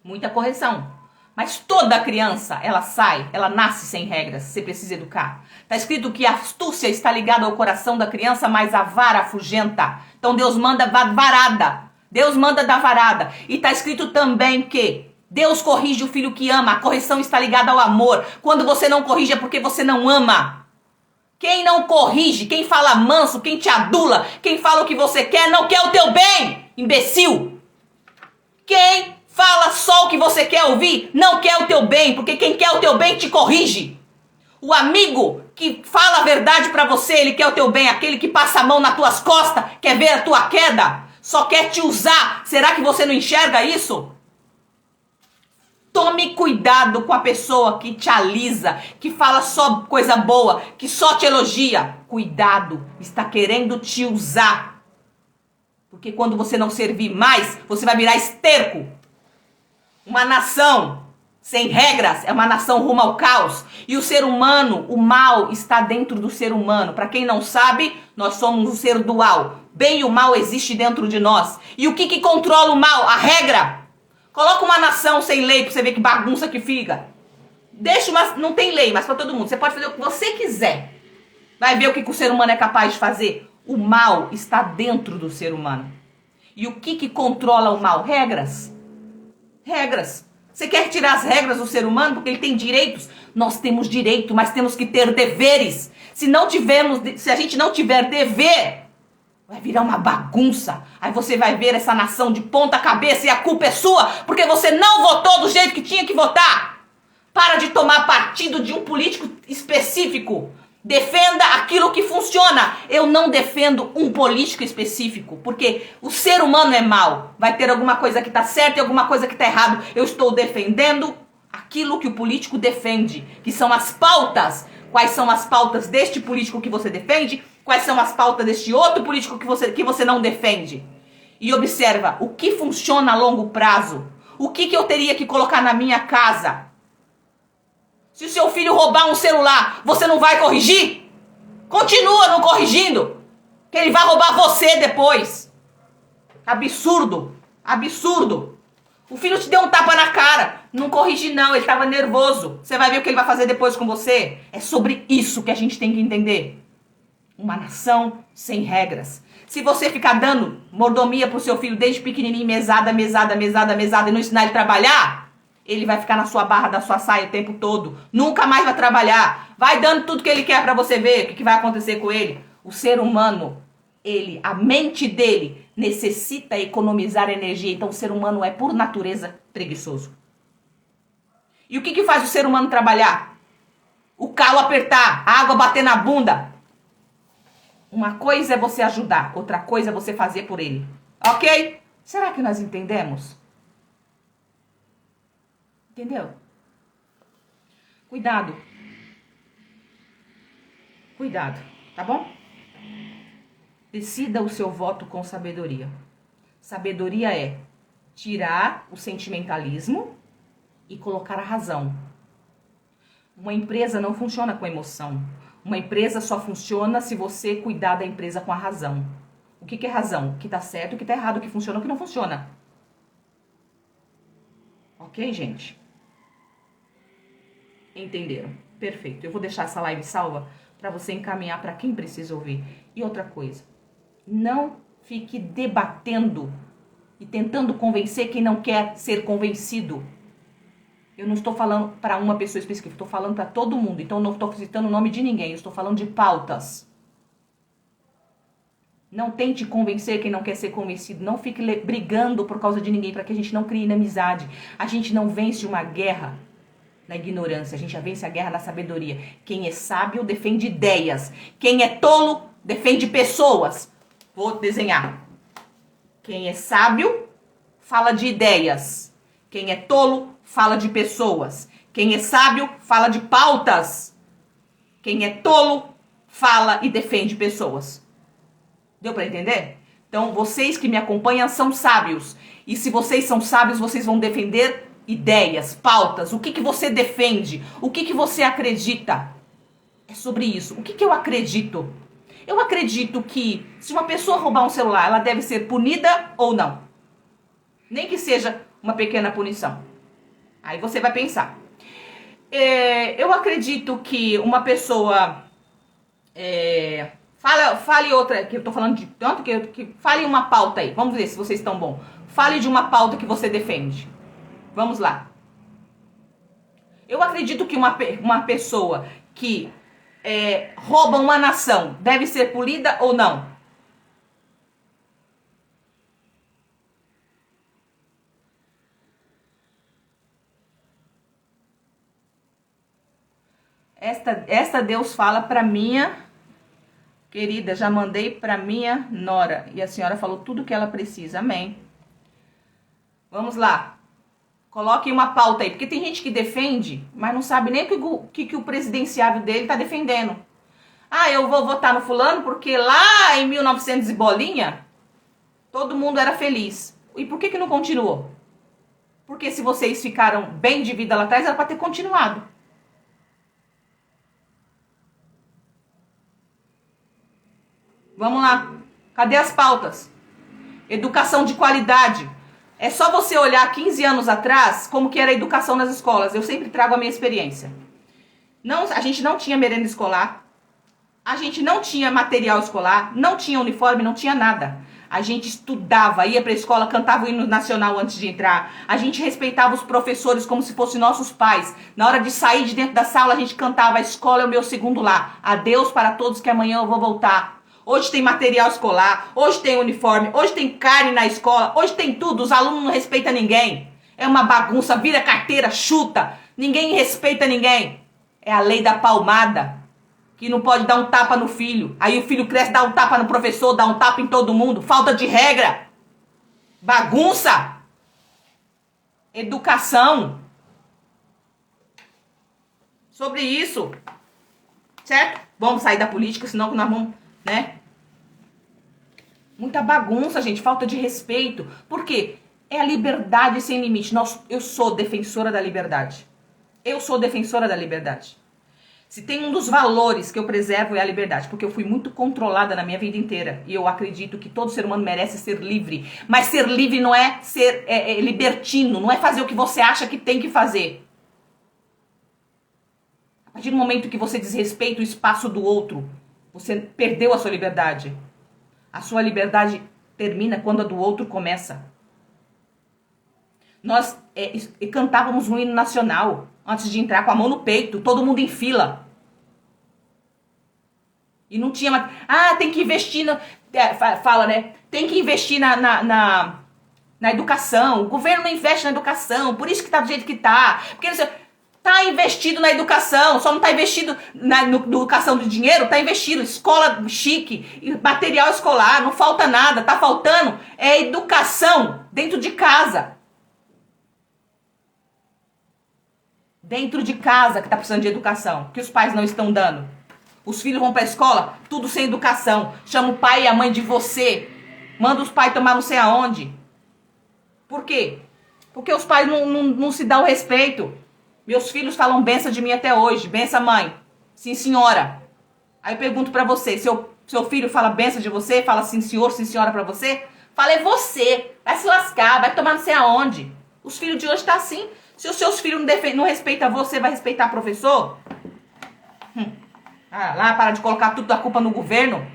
muita correção. Mas toda criança, ela nasce sem regras, você precisa educar. Está escrito que a astúcia está ligada ao coração da criança, mas a vara afugenta. Então Deus manda varada. Deus manda dar varada. E está escrito também que Deus corrige o filho que ama. A correção está ligada ao amor. Quando você não corrige é porque você não ama. Quem não corrige, quem fala manso, quem te adula, quem fala o que você quer, não quer o teu bem, imbecil. Quem fala só o que você quer ouvir, não quer o teu bem, porque quem quer o teu bem te corrige. O amigo que fala a verdade pra você, ele quer o teu bem. Aquele que passa a mão nas tuas costas, quer ver a tua queda, só quer te usar. Será que você não enxerga isso? Tome cuidado com a pessoa que te alisa, que fala só coisa boa, que só te elogia. Cuidado, está querendo te usar. Porque quando você não servir mais, você vai virar esterco. Uma nação sem regras é uma nação rumo ao caos. E o ser humano, o mal está dentro do ser humano. Para quem não sabe, nós somos um ser dual. Bem e o mal existe dentro de nós. E o que controla o mal? A regra. Coloca uma nação sem lei pra você ver que bagunça que fica. Deixa uma... Não tem lei, mas pra todo mundo. Você pode fazer o que você quiser. Vai ver o que o ser humano é capaz de fazer. O mal está dentro do ser humano. E o que controla o mal? Regras. Regras. Você quer tirar as regras do ser humano porque ele tem direitos? Nós temos direito, mas temos que ter deveres. Se a gente não tiver dever, vai virar uma bagunça. Aí você vai ver essa nação de ponta cabeça e a culpa é sua, porque você não votou do jeito que tinha que votar. Para de tomar partido de um político específico. Defenda aquilo que funciona. Eu não defendo um político específico, porque o ser humano é mau. Vai ter alguma coisa que está certa e alguma coisa que está errado. Eu estou defendendo aquilo que o político defende, que são as pautas. Quais são as pautas deste político que você defende? Quais são as pautas deste outro político que você não defende? E observa o que funciona a longo prazo. O que eu teria que colocar na minha casa? Se o seu filho roubar um celular, você não vai corrigir? Continua não corrigindo, que ele vai roubar você depois. Absurdo, absurdo. O filho te deu um tapa na cara. Não corrige não, ele estava nervoso. Você vai ver o que ele vai fazer depois com você. É sobre isso que a gente tem que entender. Uma nação sem regras. Se você ficar dando mordomia pro seu filho desde pequenininho, mesada, e não ensinar ele a trabalhar, ele vai ficar na sua barra da sua saia o tempo todo. Nunca mais vai trabalhar. Vai dando tudo que ele quer pra você ver o que vai acontecer com ele. O ser humano, a mente dele necessita economizar energia. Então o ser humano é, por natureza, preguiçoso. E o que faz o ser humano trabalhar? O calo apertar, a água bater na bunda. Uma coisa é você ajudar, outra coisa é você fazer por ele. Ok? Será que nós entendemos? Entendeu? Cuidado. Cuidado, tá bom? Decida o seu voto com sabedoria. Sabedoria é tirar o sentimentalismo e colocar a razão. Uma empresa não funciona com emoção. Uma empresa só funciona se você cuidar da empresa com a razão. O que é razão? O que tá certo, o que tá errado, o que funciona, o que não funciona. Ok, gente? Entenderam? Perfeito. Eu vou deixar essa live salva para você encaminhar para quem precisa ouvir. E outra coisa, não fique debatendo e tentando convencer quem não quer ser convencido. Eu não estou falando para uma pessoa específica, estou falando para todo mundo. Então, eu não estou citando o nome de ninguém, eu estou falando de pautas. Não tente convencer quem não quer ser convencido. Não fique brigando por causa de ninguém, para que a gente não crie inimizade. A gente não vence uma guerra na ignorância, a gente já vence a guerra na sabedoria. Quem é sábio defende ideias. Quem é tolo defende pessoas. Vou desenhar. Quem é sábio fala de ideias. Quem é tolo fala de pessoas. Quem é sábio fala de pautas. Quem é tolo fala e defende pessoas. Deu para entender? Então, vocês que me acompanham são sábios. E se vocês são sábios, vocês vão defender ideias, pautas. O que você defende? O que você acredita? É sobre isso. O que eu acredito? Eu acredito que se uma pessoa roubar um celular, ela deve ser punida ou não. Nem que seja uma pequena punição. Aí você vai pensar. Eu acredito que uma pessoa... Fale outra, que eu tô falando de tanto que fale uma pauta aí. Vamos ver se vocês estão bom. Fale de uma pauta que você defende. Vamos lá. Eu acredito que uma pessoa que rouba uma nação deve ser punida ou não? Esta Deus fala para minha querida, já mandei para minha nora. E a senhora falou tudo o que ela precisa. Amém. Vamos lá. Coloque uma pauta aí. Porque tem gente que defende, mas não sabe nem o que o presidenciável dele está defendendo. Ah, eu vou votar no fulano porque lá em 1900 e bolinha, todo mundo era feliz. E por que não continuou? Porque se vocês ficaram bem de vida lá atrás, era para ter continuado. Vamos lá. Cadê as pautas? Educação de qualidade. É só você olhar 15 anos atrás como que era a educação nas escolas. Eu sempre trago a minha experiência. A gente não tinha merenda escolar. A gente não tinha material escolar. Não tinha uniforme, não tinha nada. A gente estudava, ia pra escola, cantava o hino nacional antes de entrar. A gente respeitava os professores como se fossem nossos pais. Na hora de sair de dentro da sala, a gente cantava: a escola é o meu segundo lar. Adeus para todos que amanhã eu vou voltar. Hoje tem material escolar, hoje tem uniforme, hoje tem carne na escola, hoje tem tudo. Os alunos não respeitam ninguém. É uma bagunça, vira carteira, chuta. Ninguém respeita ninguém. É a lei da palmada, que não pode dar um tapa no filho. Aí o filho cresce, dá um tapa no professor, dá um tapa em todo mundo. Falta de regra. Bagunça. Educação. Sobre isso. Certo? Vamos sair da política, senão nós vamos, né? Muita bagunça, gente. Falta de respeito. Por quê? É a liberdade sem limite. Eu sou defensora da liberdade. Eu sou defensora da liberdade. Se tem um dos valores que eu preservo é a liberdade, porque eu fui muito controlada na minha vida inteira. E eu acredito que todo ser humano merece ser livre. Mas ser livre não é ser libertino, não é fazer o que você acha que tem que fazer. A partir do momento que você desrespeita o espaço do outro, você perdeu a sua liberdade. A sua liberdade termina quando a do outro começa. Nós cantávamos um hino nacional antes de entrar com a mão no peito, todo mundo em fila. E não tinha... tem que investir... Fala, né? Tem que investir na educação. O governo não investe na educação, por isso que tá do jeito que tá. Porque tá investido na educação, só não tá investido na educação de dinheiro, tá investido escola chique, material escolar, não falta nada. Tá faltando educação dentro de casa. Dentro de casa que tá precisando de educação, que os pais não estão dando. Os filhos vão pra escola, tudo sem educação. Chama o pai e a mãe de você. Manda os pais tomar não sei aonde. Por quê? Porque os pais não se dão respeito. Meus filhos falam benção de mim até hoje. Benção, mãe. Sim, senhora. Aí eu pergunto pra você, seu filho fala benção de você? Fala sim, senhor, sim, senhora pra você? Fala, é você. Vai se lascar, vai tomar não sei aonde. Os filhos de hoje tá assim. Se os seus filhos não respeitam você, vai respeitar professor? Ah, lá, para de colocar tudo a culpa no governo.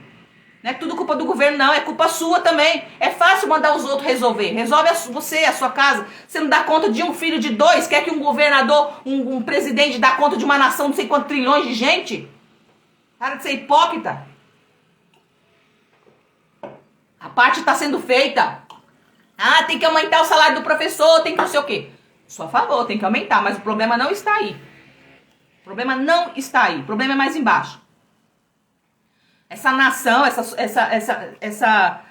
Não é tudo culpa do governo, não. É culpa sua também. É fácil mandar os outros resolver. Resolve você, a sua casa. Você não dá conta de um filho de dois. Quer que um governador, um presidente dá conta de uma nação, não sei quantos trilhões de gente? Para de ser hipócrita. A parte está sendo feita. Ah, tem que aumentar o salário do professor, tem que não sei o quê. Só a favor, tem que aumentar, mas o problema não está aí. O problema não está aí. O problema é mais embaixo. Essa nação, essa...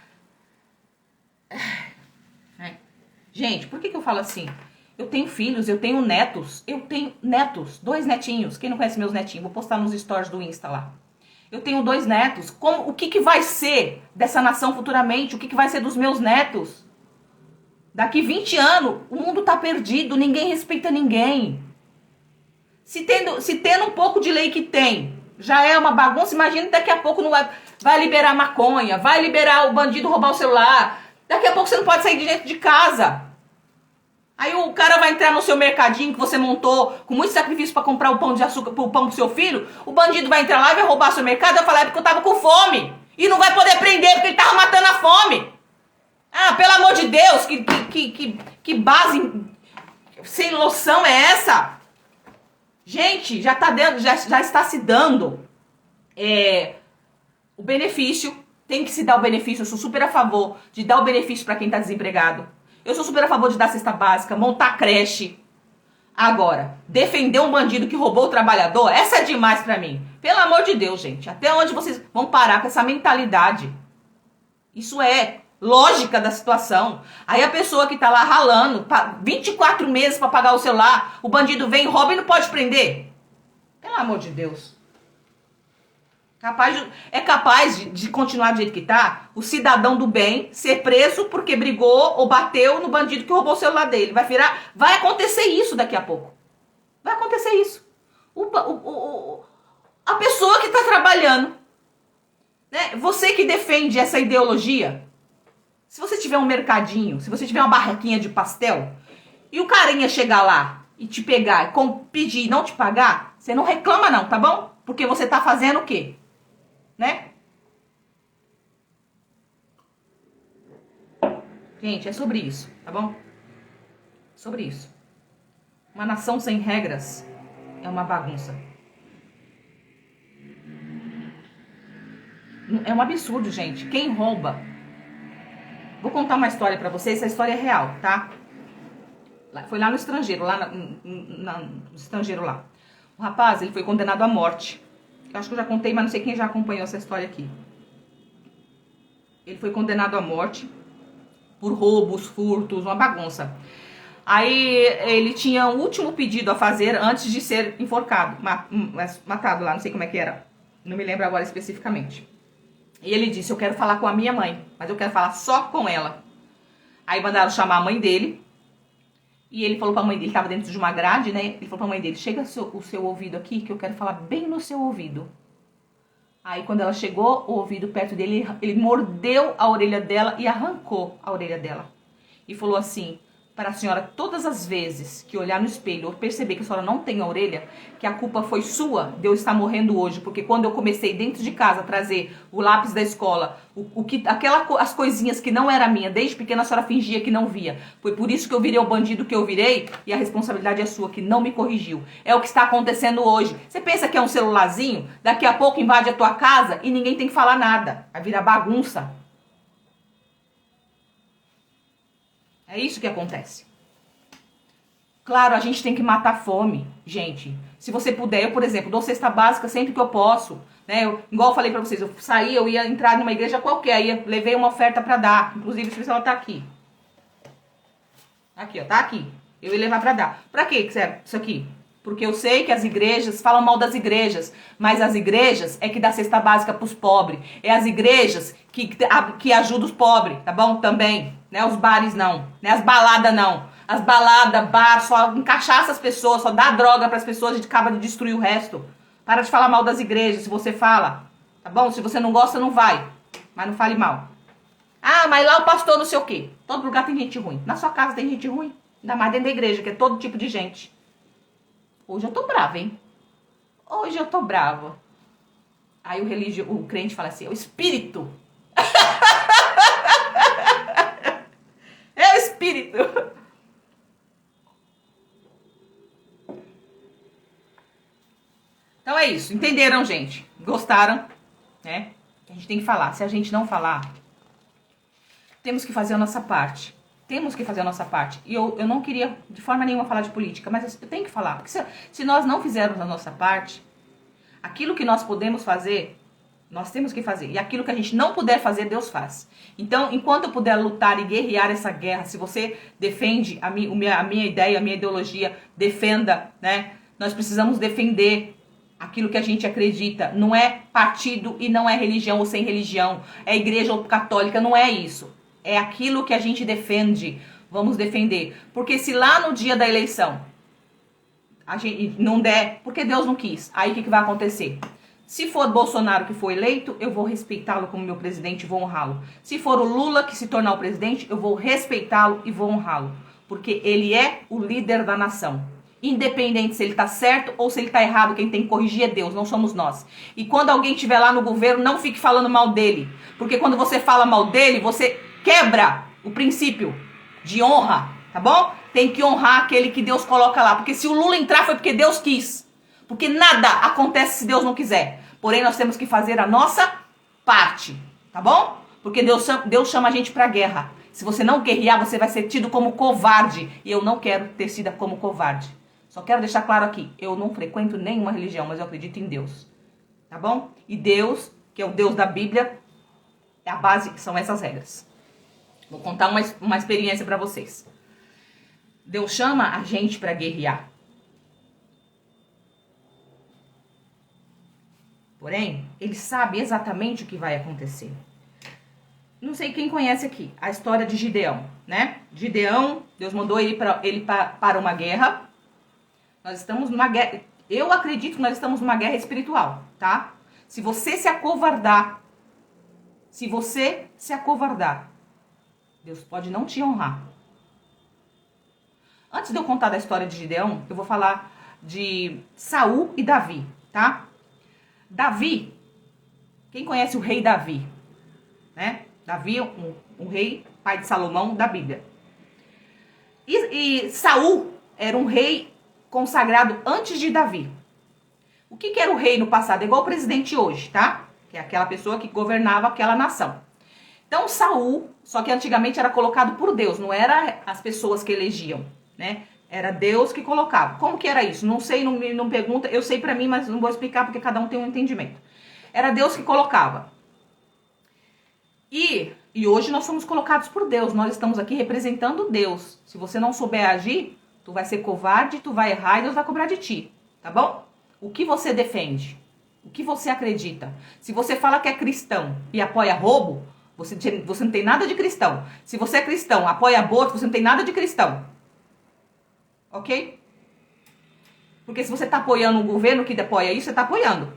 Gente, por que eu falo assim? Eu tenho filhos, eu tenho netos. Eu tenho netos, 2 netinhos. Quem não conhece meus netinhos? Vou postar nos stories do Insta lá. Eu tenho 2 netos. O que vai ser dessa nação futuramente? O que vai ser dos meus netos? Daqui 20 anos, o mundo tá perdido. Ninguém respeita ninguém. Se tendo um pouco de lei que tem, já é uma bagunça. Imagina daqui a pouco não vai liberar maconha, vai liberar o bandido roubar o celular. Daqui a pouco você não pode sair de dentro de casa. Aí o cara vai entrar no seu mercadinho que você montou com muito sacrifício para comprar o pão de açúcar, o pão pro seu filho. O bandido vai entrar lá e vai roubar seu mercado. Vai falar, é porque eu tava com fome. E não vai poder prender porque ele tava matando a fome. Ah, pelo amor de Deus, que base sem noção é essa? Gente, já está se dando o benefício. Tem que se dar o benefício. Eu sou super a favor de dar o benefício para quem está desempregado. Eu sou super a favor de dar cesta básica, montar creche. Agora, defender um bandido que roubou o trabalhador, essa é demais pra mim. Pelo amor de Deus, gente. Até onde vocês vão parar com essa mentalidade? Isso é lógica da situação. Aí a pessoa que tá lá ralando, 24 meses pra pagar o celular, o bandido vem, rouba e não pode prender? Pelo amor de Deus. É capaz de continuar do jeito que tá, o cidadão do bem ser preso porque brigou ou bateu no bandido que roubou o celular dele. Vai acontecer isso daqui a pouco. Vai acontecer isso. A pessoa que tá trabalhando, né? Você que defende essa ideologia, se você tiver um mercadinho, se você tiver uma barraquinha de pastel, e o carinha chegar lá e te pegar, pedir e não te pagar, você não reclama não, tá bom? Porque você tá fazendo o quê? Né? Gente, é sobre isso, tá bom? Sobre isso. Uma nação sem regras é uma bagunça. É um absurdo, gente. Quem rouba... Vou contar uma história pra vocês, essa história é real, tá? Foi lá no estrangeiro, no estrangeiro lá. O rapaz, ele foi condenado à morte. Eu acho que eu já contei, mas não sei quem já acompanhou essa história aqui. Ele foi condenado à morte por roubos, furtos, uma bagunça. Aí ele tinha um último pedido a fazer antes de ser enforcado, matado lá, não sei como é que era. Não me lembro agora especificamente. E ele disse, eu quero falar com a minha mãe, mas eu quero falar só com ela. Aí mandaram chamar a mãe dele. E ele falou pra mãe dele, ele tava dentro de uma grade, né? Ele falou pra mãe dele, chega o seu ouvido aqui, que eu quero falar bem no seu ouvido. Aí quando ela chegou, o ouvido perto dele, ele mordeu a orelha dela e arrancou a orelha dela. E falou assim, para a senhora, todas as vezes que olhar no espelho ou perceber que a senhora não tem a orelha, que a culpa foi sua de eu estar morrendo hoje, porque quando eu comecei dentro de casa a trazer o lápis da escola, as coisinhas que não era minha, desde pequena a senhora fingia que não via. Foi por isso que eu virei o bandido que eu virei e a responsabilidade é sua, que não me corrigiu. É o que está acontecendo hoje. Você pensa que é um celularzinho, daqui a pouco invade a tua casa e ninguém tem que falar nada. Vai virar bagunça. É isso que acontece. Claro, a gente tem que matar a fome, gente. Se você puder, eu, por exemplo, dou cesta básica sempre que eu posso. Né? Igual eu falei pra vocês, eu saí, eu ia entrar numa igreja qualquer, aí levei uma oferta pra dar. Inclusive, deixa eu ver se ela tá aqui. Aqui, ó, tá aqui. Eu ia levar pra dar. Pra quê que serve isso aqui? Porque eu sei que as igrejas falam mal das igrejas, mas as igrejas é que dá cesta básica pros pobres. É as igrejas que ajudam os pobres, tá bom? Também. Né? Os bares não. Né? As baladas não. As baladas, bar, só encaixaça as pessoas, só dá droga pras pessoas, a gente acaba de destruir o resto. Para de falar mal das igrejas, se você fala. Tá bom? Se você não gosta, não vai. Mas não fale mal. Ah, mas lá o pastor não sei o quê. Todo lugar tem gente ruim. Na sua casa tem gente ruim. Ainda mais dentro da igreja, que é todo tipo de gente. Hoje eu tô brava, hein? Hoje eu tô brava. Aí o crente fala assim, é o espírito. É o espírito. Então é isso. Entenderam, gente? Gostaram? Né? A gente tem que falar. Se a gente não falar, temos que fazer a nossa parte. Temos que fazer a nossa parte. E eu não queria de forma nenhuma falar de política, mas eu tenho que falar. Porque se nós não fizermos a nossa parte, aquilo que nós podemos fazer, nós temos que fazer. E aquilo que a gente não puder fazer, Deus faz. Então, enquanto eu puder lutar e guerrear essa guerra, se você defende a minha ideia, a minha ideologia, defenda, né? Nós precisamos defender aquilo que a gente acredita. Não é partido e não é religião ou sem religião. É igreja ou católica, não é isso. É aquilo que a gente defende. Vamos defender. Porque se lá no dia da eleição a gente não der, porque Deus não quis, aí o que vai acontecer? Se for Bolsonaro que for eleito, eu vou respeitá-lo como meu presidente e vou honrá-lo. Se for o Lula que se tornar o presidente, eu vou respeitá-lo e vou honrá-lo. Porque ele é o líder da nação. Independente se ele tá certo ou se ele tá errado, quem tem que corrigir é Deus, não somos nós. E quando alguém estiver lá no governo, não fique falando mal dele. Porque quando você fala mal dele, você quebra o princípio de honra, tá bom? Tem que honrar aquele que Deus coloca lá. Porque se o Lula entrar foi porque Deus quis. Porque nada acontece se Deus não quiser. Porém, nós temos que fazer a nossa parte, tá bom? Porque Deus chama a gente pra guerra. Se você não guerrear, você vai ser tido como covarde. E eu não quero ter sido como covarde. Só quero deixar claro aqui, eu não frequento nenhuma religião, mas eu acredito em Deus. Tá bom? E Deus, que é o Deus da Bíblia, é a base, são essas regras. Vou contar uma experiência pra vocês. Deus chama a gente pra guerrear. Porém, ele sabe exatamente o que vai acontecer. Não sei quem conhece aqui a história de Gideão, né? Gideão, Deus mandou ele para uma guerra. Nós estamos numa guerra. Eu acredito que nós estamos numa guerra espiritual, tá? Se você se acovardar, Deus pode não te honrar. Antes de eu contar da história de Gideão, eu vou falar de Saul e Davi, tá? Davi, quem conhece o rei Davi, né? Davi, um rei, pai de Salomão, da Bíblia. E Saul era um rei consagrado antes de Davi. O que era o rei no passado? É igual o presidente hoje, tá? Que é aquela pessoa que governava aquela nação. Então Saul, só que antigamente era colocado por Deus, não era as pessoas que elegiam, né? Era Deus que colocava. Como que era isso? Não sei, não pergunta. Eu sei pra mim, mas não vou explicar porque cada um tem um entendimento. Era Deus que colocava. E hoje nós somos colocados por Deus. Nós estamos aqui representando Deus. Se você não souber agir, tu vai ser covarde, tu vai errar e Deus vai cobrar de ti. Tá bom? O que você defende? O que você acredita? Se você fala que é cristão e apoia roubo, você não tem nada de cristão. Se você é cristão, apoia aborto, você não tem nada de cristão. Ok? Porque se você está apoiando um governo que apoia isso, você está apoiando.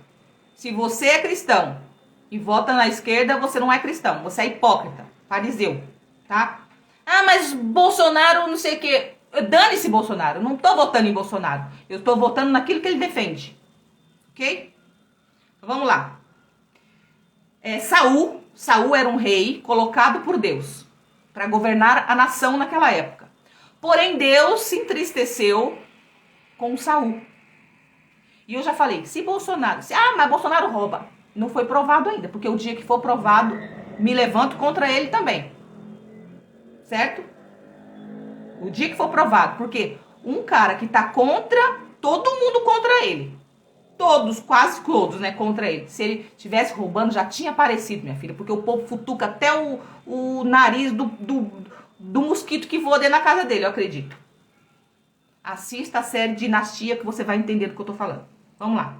Se você é cristão e vota na esquerda, você não é cristão. Você é hipócrita, fariseu, tá? Ah, mas Bolsonaro não sei o quê. Dane-se Bolsonaro. Eu não estou votando em Bolsonaro. Eu estou votando naquilo que ele defende. Ok? Então, vamos lá. Saul era um rei colocado por Deus para governar a nação naquela época. Porém, Deus se entristeceu com Saul. E eu já falei, mas Bolsonaro rouba. Não foi provado ainda, porque o dia que for provado, me levanto contra ele também. Certo? O dia que for provado, porque um cara que tá contra, todo mundo contra ele. Todos, quase todos, né, contra ele. Se ele tivesse roubando, já tinha aparecido, minha filha, porque o povo futuca até o nariz do mosquito que voa dentro da casa dele, eu acredito. Assista a série Dinastia que você vai entender do que eu tô falando. Vamos lá.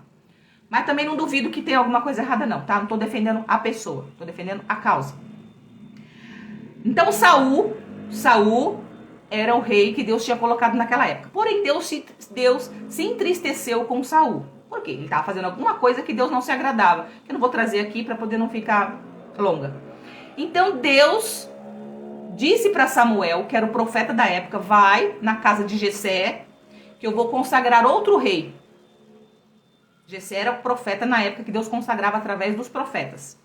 Mas também não duvido que tenha alguma coisa errada não, tá? Não tô defendendo a pessoa, tô defendendo a causa. Então Saul era o rei que Deus tinha colocado naquela época. Porém, Deus se entristeceu com Saul. Por quê? Ele estava fazendo alguma coisa que Deus não se agradava. Que eu não vou trazer aqui para poder não ficar longa. Então, Deus disse para Samuel, que era o profeta da época, vai na casa de Jessé, que eu vou consagrar outro rei. Jessé era o profeta na época que Deus consagrava através dos profetas.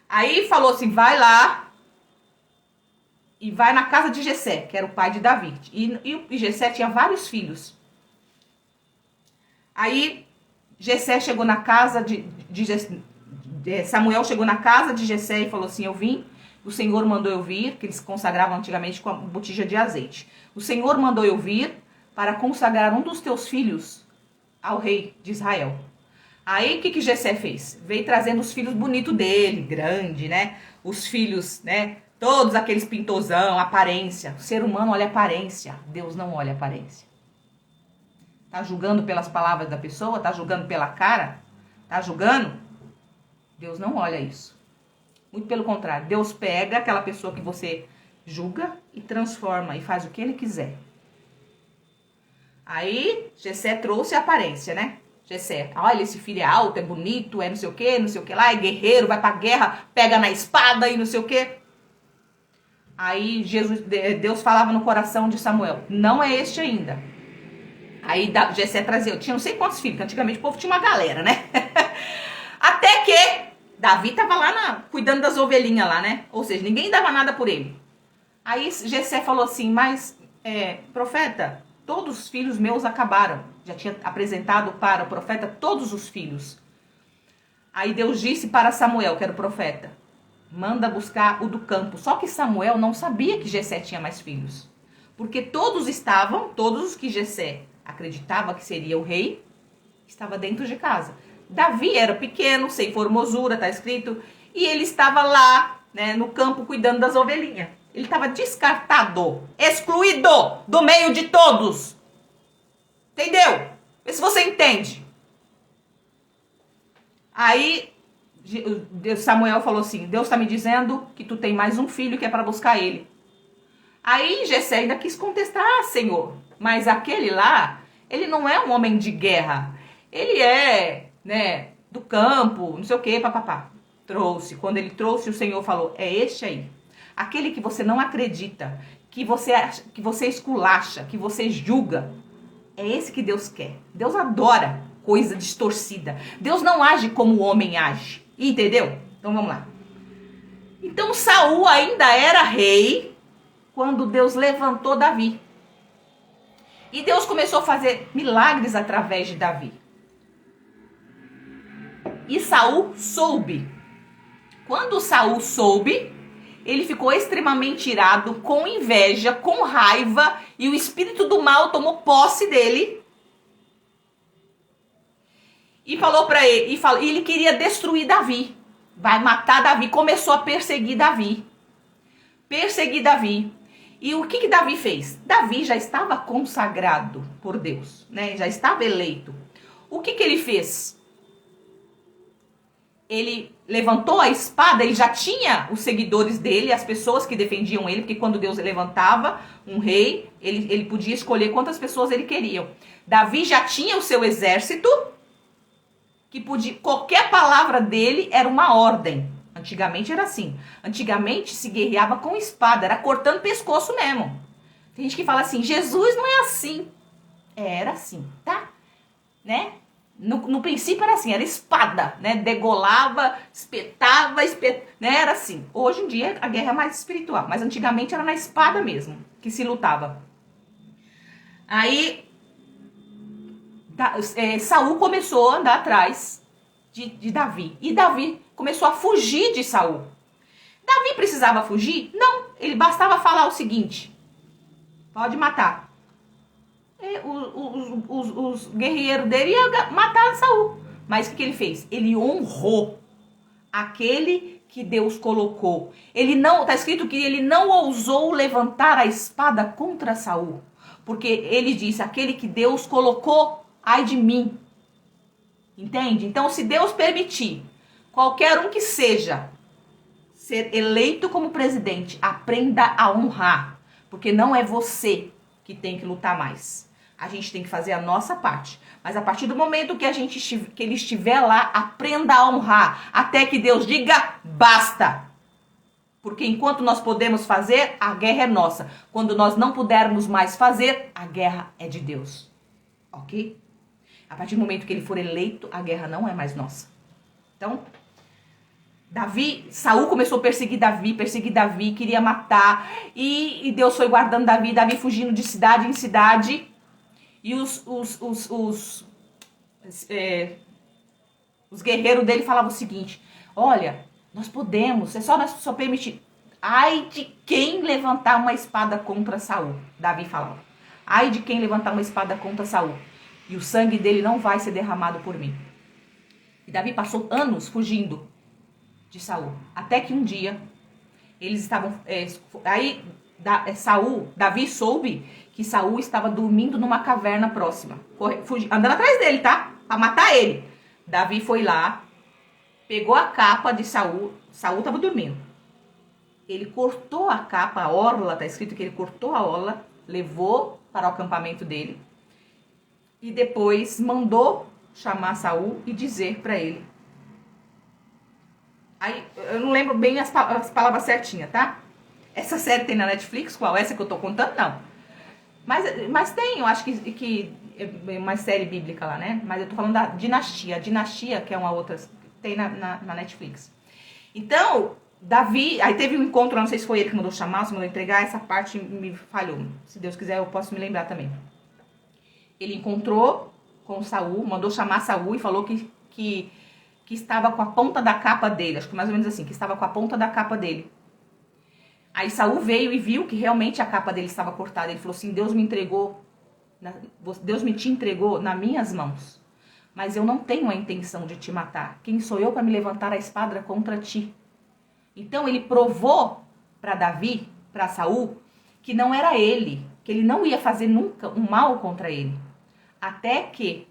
Aí falou assim, vai lá e vai na casa de Jessé, que era o pai de Davi. E Jessé tinha vários filhos. Aí Jessé chegou na casa Samuel chegou na casa de Jessé e falou assim, eu vim, o Senhor mandou eu vir, que eles consagravam antigamente com a botija de azeite. O Senhor mandou eu vir para consagrar um dos teus filhos ao rei de Israel. Aí o que Jessé fez? Veio trazendo os filhos bonitos dele, grande, né? Os filhos, né? Todos aqueles pintozão, aparência. O ser humano olha aparência, Deus não olha aparência. Tá julgando pelas palavras da pessoa? Tá julgando pela cara? Tá julgando? Deus não olha isso. Muito pelo contrário, Deus pega aquela pessoa que você julga e transforma e faz o que ele quiser. Aí Jessé trouxe a aparência, né? Jessé, olha, esse filho é alto, é bonito, é não sei o que lá, é guerreiro, vai pra guerra, pega na espada e não sei o que. Aí Deus falava no coração de Samuel, não é este ainda. Aí Jessé trazia, eu tinha não sei quantos filhos, antigamente o povo tinha uma galera, né? Até que Davi tava lá cuidando das ovelhinhas lá, né? Ou seja, ninguém dava nada por ele. Aí Jessé falou assim, mas profeta, todos os filhos meus acabaram. Já tinha apresentado para o profeta todos os filhos. Aí Deus disse para Samuel, que era o profeta, manda buscar o do campo. Só que Samuel não sabia que Jessé tinha mais filhos. Porque todos os que Jessé acreditava que seria o rei, estava dentro de casa. Davi era pequeno, sem formosura, está escrito, e ele estava lá, né, no campo cuidando das ovelhinhas. Ele estava descartado, excluído do meio de todos. Entendeu? Vê se você entende. Aí Samuel falou assim, Deus está me dizendo que tu tem mais um filho que é para buscar ele. Aí Jessé ainda quis contestar, Senhor, mas aquele lá, ele não é um homem de guerra. Ele é, né, do campo, não sei o que, papapá. Trouxe. Quando ele trouxe, o Senhor falou, é este aí. Aquele que você não acredita, que você esculacha, que você julga. É esse que Deus quer. Deus adora coisa distorcida. Deus não age como o homem age. Entendeu? Então vamos lá. Então Saul ainda era rei quando Deus levantou Davi. E Deus começou a fazer milagres através de Davi. E Saul soube. Quando Saul soube, ele ficou extremamente irado, com inveja, com raiva, e o espírito do mal tomou posse dele. E falou para ele, e ele queria destruir Davi. Vai matar Davi, começou a perseguir Davi. Perseguir Davi. E o que Davi fez? Davi já estava consagrado por Deus, né? Já estava eleito. O que ele fez? Ele levantou a espada, ele já tinha os seguidores dele, as pessoas que defendiam ele, porque quando Deus levantava um rei, ele podia escolher quantas pessoas ele queria. Davi já tinha o seu exército, que podia, qualquer palavra dele era uma ordem. Antigamente era assim. Antigamente se guerreava com espada, era cortando pescoço mesmo. Tem gente que fala assim, Jesus não é assim. Era assim, tá? Né? No princípio era assim, era espada, né? Degolava, espetava, né? Era assim. Hoje em dia a guerra é mais espiritual, mas antigamente era na espada mesmo que se lutava. Aí Saul começou a andar atrás de Davi. E Davi começou a fugir de Saul. Davi precisava fugir? Não, ele bastava falar o seguinte, pode matar. Os guerreiros dele iam matar Saul. Mas o que ele fez? Ele honrou aquele que Deus colocou. Ele não, está escrito que ele não ousou levantar a espada contra Saul, porque ele disse, aquele que Deus colocou, ai de mim. Entende? Então, se Deus permitir, qualquer um que seja, ser eleito como presidente, aprenda a honrar, porque não é você que tem que lutar mais. A gente tem que fazer a nossa parte. Mas a partir do momento que ele estiver lá, aprenda a honrar. Até que Deus diga, basta. Porque enquanto nós podemos fazer, a guerra é nossa. Quando nós não pudermos mais fazer, a guerra é de Deus. Ok? A partir do momento que ele for eleito, a guerra não é mais nossa. Então, Saul começou a perseguir Davi, queria matar. E Deus foi guardando Davi fugindo de cidade em cidade. E os guerreiros dele falavam o seguinte: olha, nós podemos, é só permitir. Ai de quem levantar uma espada contra Saul. Davi falava: ai de quem levantar uma espada contra Saul. E o sangue dele não vai ser derramado por mim. E Davi passou anos fugindo de Saul. Até que um dia, eles estavam... Davi soube que Saul estava dormindo numa caverna próxima. Andando atrás dele, tá? Pra matar ele. Davi foi lá, pegou a capa de Saul. Saul estava dormindo. Ele cortou a capa, a orla, tá escrito que ele cortou a orla, levou para o acampamento dele. E depois mandou chamar Saul e dizer para ele. Aí, eu não lembro bem as palavras certinhas, tá? Essa série tem na Netflix? Qual? Essa que eu tô contando? Não. Mas tem, eu acho que é uma série bíblica lá, né? Mas eu tô falando da Dinastia. A Dinastia, que é uma outra, tem na Netflix. Então, Davi, aí teve um encontro, não sei se foi ele que mandou chamar, se mandou entregar, essa parte me falhou. Se Deus quiser, eu posso me lembrar também. Ele encontrou com Saul, mandou chamar Saul e falou que estava com a ponta da capa dele, acho que mais ou menos assim, que estava com a ponta da capa dele. Aí Saul veio e viu que realmente a capa dele estava cortada. Ele falou assim: Deus me te entregou nas minhas mãos, mas eu não tenho a intenção de te matar. Quem sou eu para me levantar a espada contra ti? Então ele provou para Davi, para Saul, que não era ele, que ele não ia fazer nunca um mal contra ele. Até que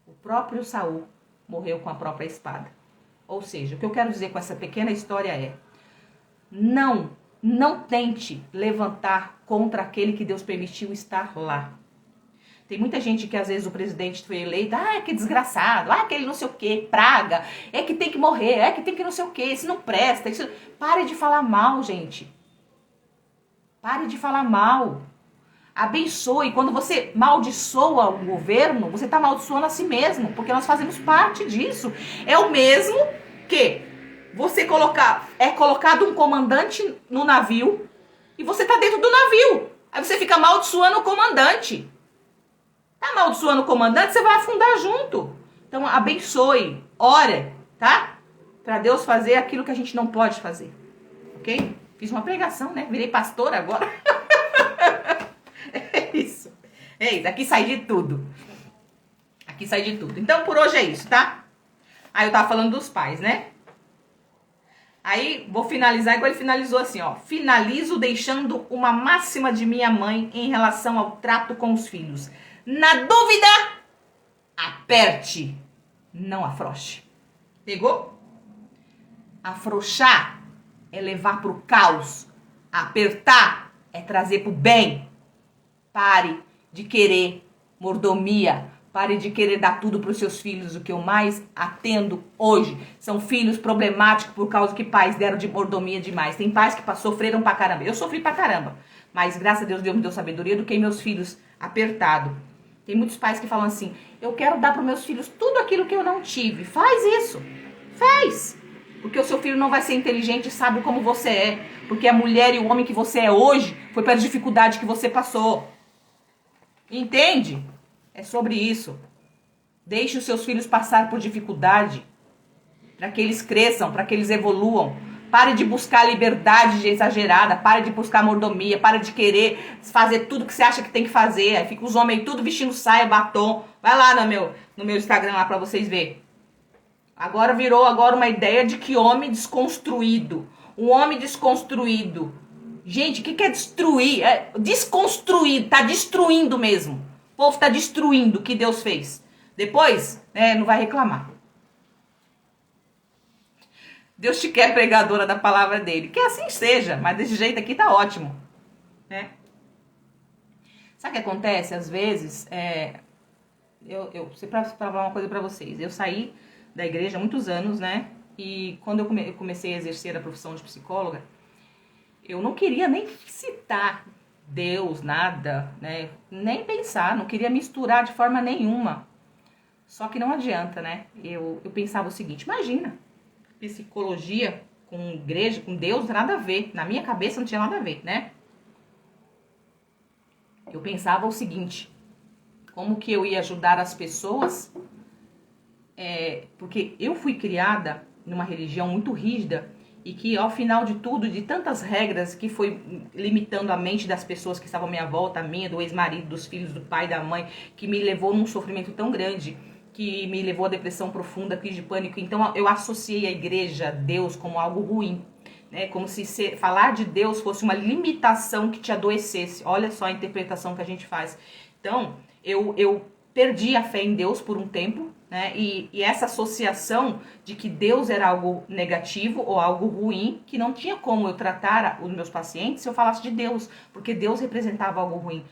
o próprio Saul morreu com a própria espada. Ou seja, o que eu quero dizer com essa pequena história é: não tente levantar contra aquele que Deus permitiu estar lá. Tem muita gente que às vezes o presidente foi eleito, que desgraçado, aquele não sei o que, praga, é que tem que morrer, é que tem que não sei o que, isso não presta, isso... Pare de falar mal, gente. Pare de falar mal. Abençoe. Quando você maldiçoa o governo, você está amaldiçoando a si mesmo, porque nós fazemos parte disso. É o mesmo que você é colocado um comandante no navio e você está dentro do navio. Aí você fica amaldiçoando o comandante. Tá amaldiçoando o comandante, você vai afundar junto. Então abençoe, ore, tá? Para Deus fazer aquilo que a gente não pode fazer. Ok? Fiz uma pregação, né? Virei pastor agora. É isso. Aqui sai de tudo. Aqui sai de tudo. Então, por hoje é isso, tá? Aí eu tava falando dos pais, né? Aí, vou finalizar igual ele finalizou assim, ó. Finalizo deixando uma máxima de minha mãe em relação ao trato com os filhos. Na dúvida, aperte, não afrouxe. Pegou? Afrouxar é levar pro caos. Apertar é trazer pro bem. Pare de querer mordomia. Pare de querer dar tudo para os seus filhos. O que eu mais atendo hoje são filhos problemáticos por causa que pais deram de mordomia demais. Tem pais que sofreram pra caramba. Eu sofri pra caramba. Mas graças a Deus, Deus me deu sabedoria do que meus filhos apertado. Tem muitos pais que falam assim: eu quero dar para meus filhos tudo aquilo que eu não tive. Faz isso. Faz. Porque o seu filho não vai ser inteligente e sabe como você é. Porque a mulher e o homem que você é hoje foi pela dificuldade que você passou. Entende? É sobre isso. Deixe os seus filhos passar por dificuldade. Para que eles cresçam, para que eles evoluam. Pare de buscar liberdade exagerada. Pare de buscar mordomia. Pare de querer fazer tudo que você acha que tem que fazer. Aí fica os homens tudo vestindo saia, batom. Vai lá no meu Instagram lá para vocês verem. Agora virou uma ideia de que homem desconstruído. Um homem desconstruído. Gente, o que é destruir? É desconstruir, tá destruindo mesmo. O povo tá destruindo o que Deus fez. Depois, não vai reclamar. Deus te quer pregadora da palavra dele. Que assim seja, mas desse jeito aqui tá ótimo. Né? Sabe o que acontece? Às vezes, eu pra falar uma coisa pra vocês. Eu saí da igreja há muitos anos, né? E quando eu comecei a exercer a profissão de psicóloga, eu não queria nem citar Deus, nada, né? Nem pensar, não queria misturar de forma nenhuma. Só que não adianta, né? Eu pensava o seguinte, imagina, psicologia com igreja, com Deus, não tem nada a ver. Na minha cabeça não tinha nada a ver, né? Eu pensava o seguinte, como que eu ia ajudar as pessoas? Porque eu fui criada numa religião muito rígida e que ao final de tudo, de tantas regras que foi limitando a mente das pessoas que estavam à minha volta, a minha, do ex-marido, dos filhos, do pai, da mãe, que me levou num sofrimento tão grande, que me levou à depressão profunda, crise de pânico. Então eu associei a igreja, Deus, como algo ruim, né? Como se falar de Deus fosse uma limitação que te adoecesse. Olha só a interpretação que a gente faz. Então, eu perdi a fé em Deus por um tempo, né? E essa associação de que Deus era algo negativo ou algo ruim, que não tinha como eu tratar os meus pacientes se eu falasse de Deus, porque Deus representava algo ruim,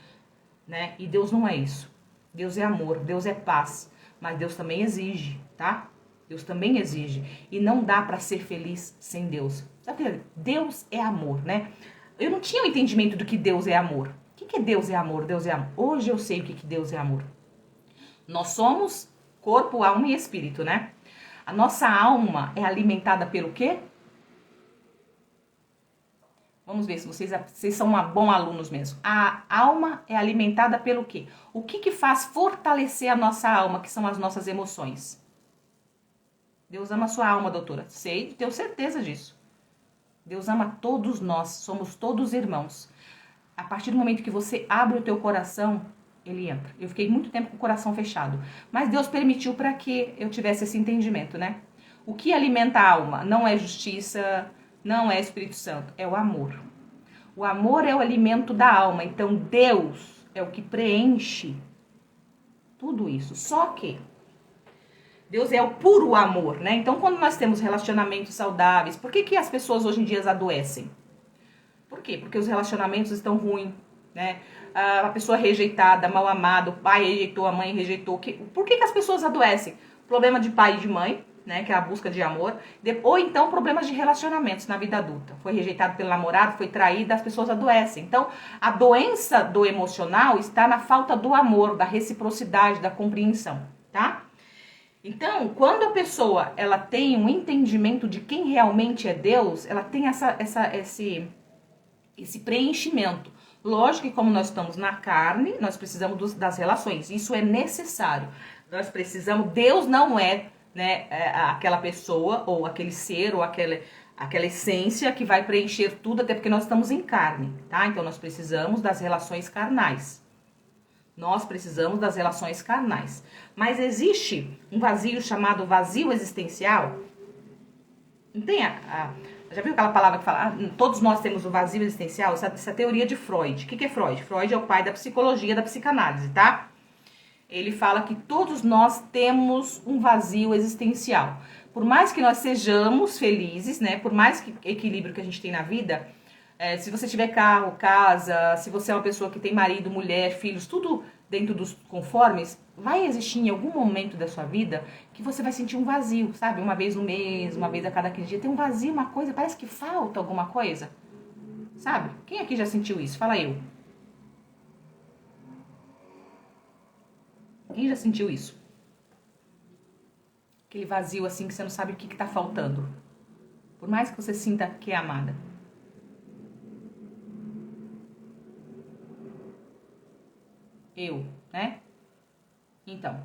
né? E Deus não é isso. Deus é amor, Deus é paz, mas Deus também exige, tá? Deus também exige. E não dá pra ser feliz sem Deus. Sabe, Deus é amor, né? Eu não tinha o entendimento do que Deus é amor. O que é Deus é amor? Deus é amor. Hoje eu sei o que Deus é amor. Nós somos corpo, alma e espírito, né? A nossa alma é alimentada pelo quê? Vamos ver se vocês são bons alunos mesmo. A alma é alimentada pelo quê? O que faz fortalecer a nossa alma, que são as nossas emoções? Deus ama a sua alma, doutora. Sei, tenho certeza disso. Deus ama todos nós, somos todos irmãos. A partir do momento que você abre o teu coração, ele entra. Eu fiquei muito tempo com o coração fechado. Mas Deus permitiu para que eu tivesse esse entendimento, né? O que alimenta a alma não é justiça, não é Espírito Santo, é o amor. O amor é o alimento da alma. Então Deus é o que preenche tudo isso. Só que Deus é o puro amor, né? Então quando nós temos relacionamentos saudáveis, por que as pessoas hoje em dia adoecem? Por quê? Porque os relacionamentos estão ruins, né? A pessoa rejeitada, mal amada, o pai rejeitou, a mãe rejeitou. Por que as pessoas adoecem? Problema de pai e de mãe, né? Que é a busca de amor. Ou então problemas de relacionamentos na vida adulta. Foi rejeitado pelo namorado, foi traída, as pessoas adoecem. Então, a doença do emocional está na falta do amor, da reciprocidade, da compreensão, tá? Então, quando a pessoa ela tem um entendimento de quem realmente é Deus, ela tem esse preenchimento. Lógico que como nós estamos na carne, nós precisamos das relações. Isso é necessário. Nós precisamos, Deus não é, né, aquela pessoa ou aquele ser ou aquela essência que vai preencher tudo, até porque nós estamos em carne, tá? Então nós precisamos das relações carnais. Nós precisamos das relações carnais. Mas existe um vazio chamado vazio existencial? Não tem já viu aquela palavra que fala, todos nós temos o vazio existencial? Essa teoria de Freud. O que é Freud? Freud é o pai da psicologia, da psicanálise, tá? Ele fala que todos nós temos um vazio existencial. Por mais que nós sejamos felizes, né? Por mais que equilíbrio que a gente tem na vida, se você tiver carro, casa, se você é uma pessoa que tem marido, mulher, filhos, tudo dentro dos conformes, vai existir em algum momento da sua vida que você vai sentir um vazio, sabe? Uma vez no mês, uma vez a cada 15 dias, tem um vazio, uma coisa, parece que falta alguma coisa, sabe? Quem aqui já sentiu isso? Fala eu. Quem já sentiu isso? Aquele vazio assim que você não sabe o que tá faltando. Por mais que você sinta que é amada. Eu, né? Então,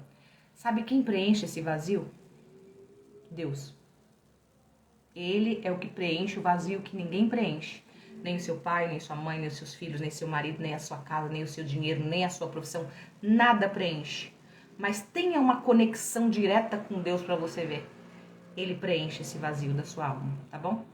sabe quem preenche esse vazio? Deus. Ele é o que preenche o vazio que ninguém preenche. Nem o seu pai, nem sua mãe, nem os seus filhos, nem seu marido, nem a sua casa, nem o seu dinheiro, nem a sua profissão. Nada preenche. Mas tenha uma conexão direta com Deus para você ver. Ele preenche esse vazio da sua alma, tá bom?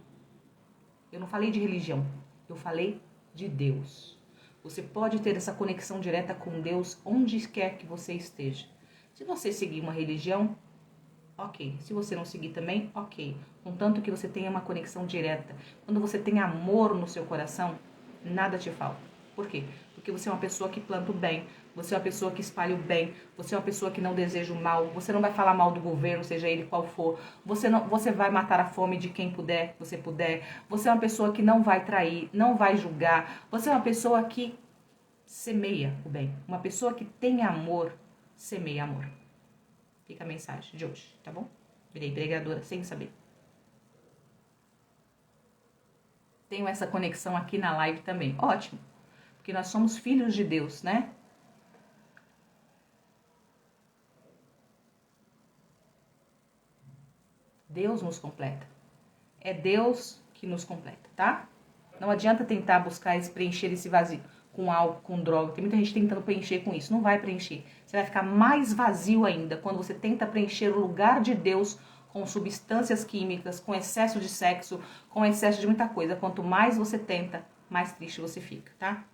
Eu não falei de religião, eu falei de Deus. Você pode ter essa conexão direta com Deus onde quer que você esteja. Se você seguir uma religião, ok. Se você não seguir também, ok. Contanto que você tenha uma conexão direta. Quando você tem amor no seu coração, nada te falta. Por quê? Porque você é uma pessoa que planta o bem. Você é uma pessoa que espalha o bem. Você é uma pessoa que não deseja o mal. Você não vai falar mal do governo, seja ele qual for. Você vai matar a fome de quem você puder. Você é uma pessoa que não vai trair, não vai julgar. Você é uma pessoa que semeia o bem. Uma pessoa que tem amor, semeia amor. Fica a mensagem de hoje, tá bom? Virei pregadora sem saber. Tenho essa conexão aqui na live também. Ótimo. Porque nós somos filhos de Deus, né? Deus nos completa. É Deus que nos completa, tá? Não adianta tentar buscar preencher esse vazio com álcool, com droga. Tem muita gente tentando preencher com isso. Não vai preencher. Você vai ficar mais vazio ainda quando você tenta preencher o lugar de Deus com substâncias químicas, com excesso de sexo, com excesso de muita coisa. Quanto mais você tenta, mais triste você fica, tá?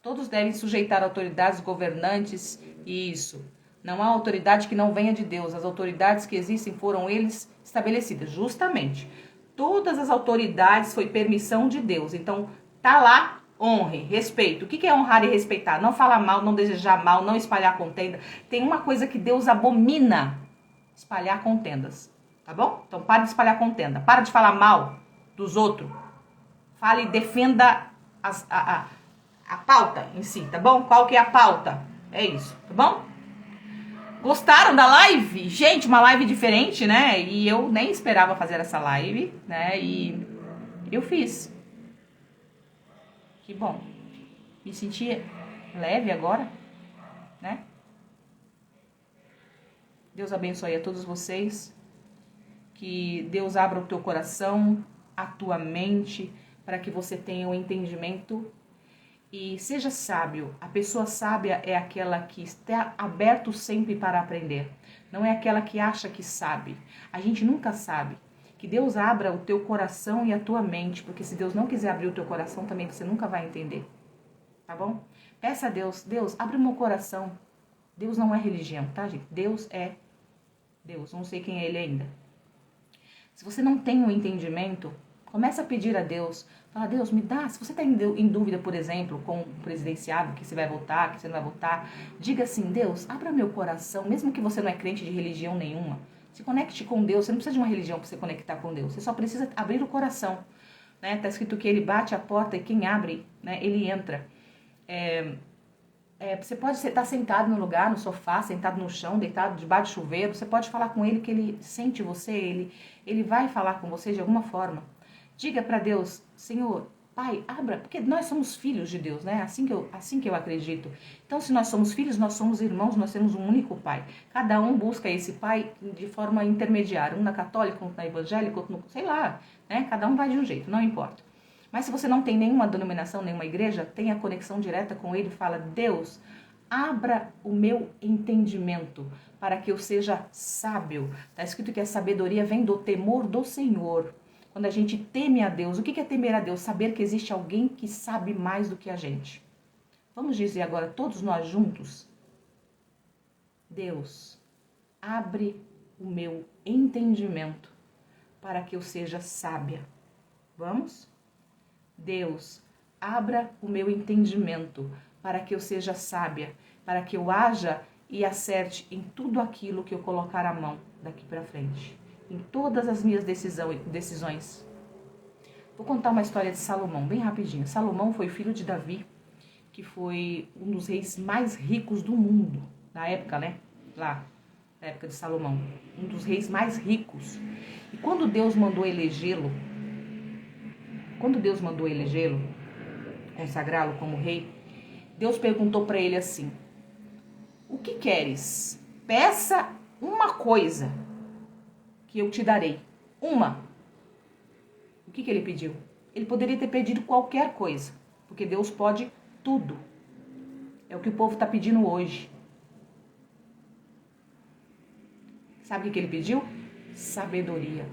Todos devem sujeitar autoridades governantes e isso. Não há autoridade que não venha de Deus. As autoridades que existem foram eles estabelecidas, justamente. Todas as autoridades foi permissão de Deus. Então, tá lá, honre, respeito. O que é honrar e respeitar? Não falar mal, não desejar mal, não espalhar contenda. Tem uma coisa que Deus abomina: espalhar contendas, tá bom? Então, para de espalhar contenda. Para de falar mal dos outros. Fale e defenda a pauta em si, tá bom? Qual que é a pauta? É isso, tá bom? Gostaram da live? Gente, uma live diferente, né? E eu nem esperava fazer essa live, né? E eu fiz. Que bom. Me senti leve agora, né? Deus abençoe a todos vocês. Que Deus abra o teu coração, a tua mente, para que você tenha um entendimento. E seja sábio. A pessoa sábia é aquela que está aberto sempre para aprender. Não é aquela que acha que sabe. A gente nunca sabe. Que Deus abra o teu coração e a tua mente, porque se Deus não quiser abrir o teu coração também, você nunca vai entender. Tá bom? Peça a Deus, Deus, abre o meu coração. Deus não é religião, tá, gente? Deus é Deus. Não sei quem é ele ainda. Se você não tem um entendimento, começa a pedir a Deus. Fala, Deus, me dá. Se você está em dúvida, por exemplo, com o presidenciável, que você vai votar, que você não vai votar, diga assim, Deus, abra meu coração, mesmo que você não é crente de religião nenhuma. Se conecte com Deus. Você não precisa de uma religião para se conectar com Deus. Você só precisa abrir o coração. Né? Tá escrito que ele bate a porta e quem abre, né, ele entra. Você pode estar sentado no lugar, no sofá, sentado no chão, deitado debaixo do chuveiro. Você pode falar com ele que ele sente você, ele vai falar com você de alguma forma. Diga para Deus, Senhor, Pai, abra, porque nós somos filhos de Deus, né? Assim que eu acredito. Então, se nós somos filhos, nós somos irmãos, nós temos um único Pai. Cada um busca esse Pai de forma intermediária. Um na católica, outro na evangélica, outro no, sei lá, né? Cada um vai de um jeito, não importa. Mas se você não tem nenhuma denominação, nenhuma igreja, tenha conexão direta com ele e fala, Deus, abra o meu entendimento para que eu seja sábio. Está escrito que a sabedoria vem do temor do Senhor. Quando a gente teme a Deus, o que é temer a Deus? Saber que existe alguém que sabe mais do que a gente. Vamos dizer agora, todos nós juntos, Deus, abre o meu entendimento para que eu seja sábia. Vamos? Deus, abra o meu entendimento para que eu seja sábia, para que eu haja e acerte em tudo aquilo que eu colocar a mão daqui para frente. Em todas as minhas decisões. Vou contar uma história de Salomão, bem rapidinho. Salomão foi filho de Davi, que foi um dos reis mais ricos do mundo, na época, né? Lá, na época de Salomão. Um dos reis mais ricos. E quando Deus mandou elegê-lo, consagrá-lo como rei, Deus perguntou para ele assim, o que queres? Peça uma coisa que eu te darei. Uma. O que ele pediu? Ele poderia ter pedido qualquer coisa, porque Deus pode tudo. É o que o povo está pedindo hoje. Sabe o que ele pediu? Sabedoria.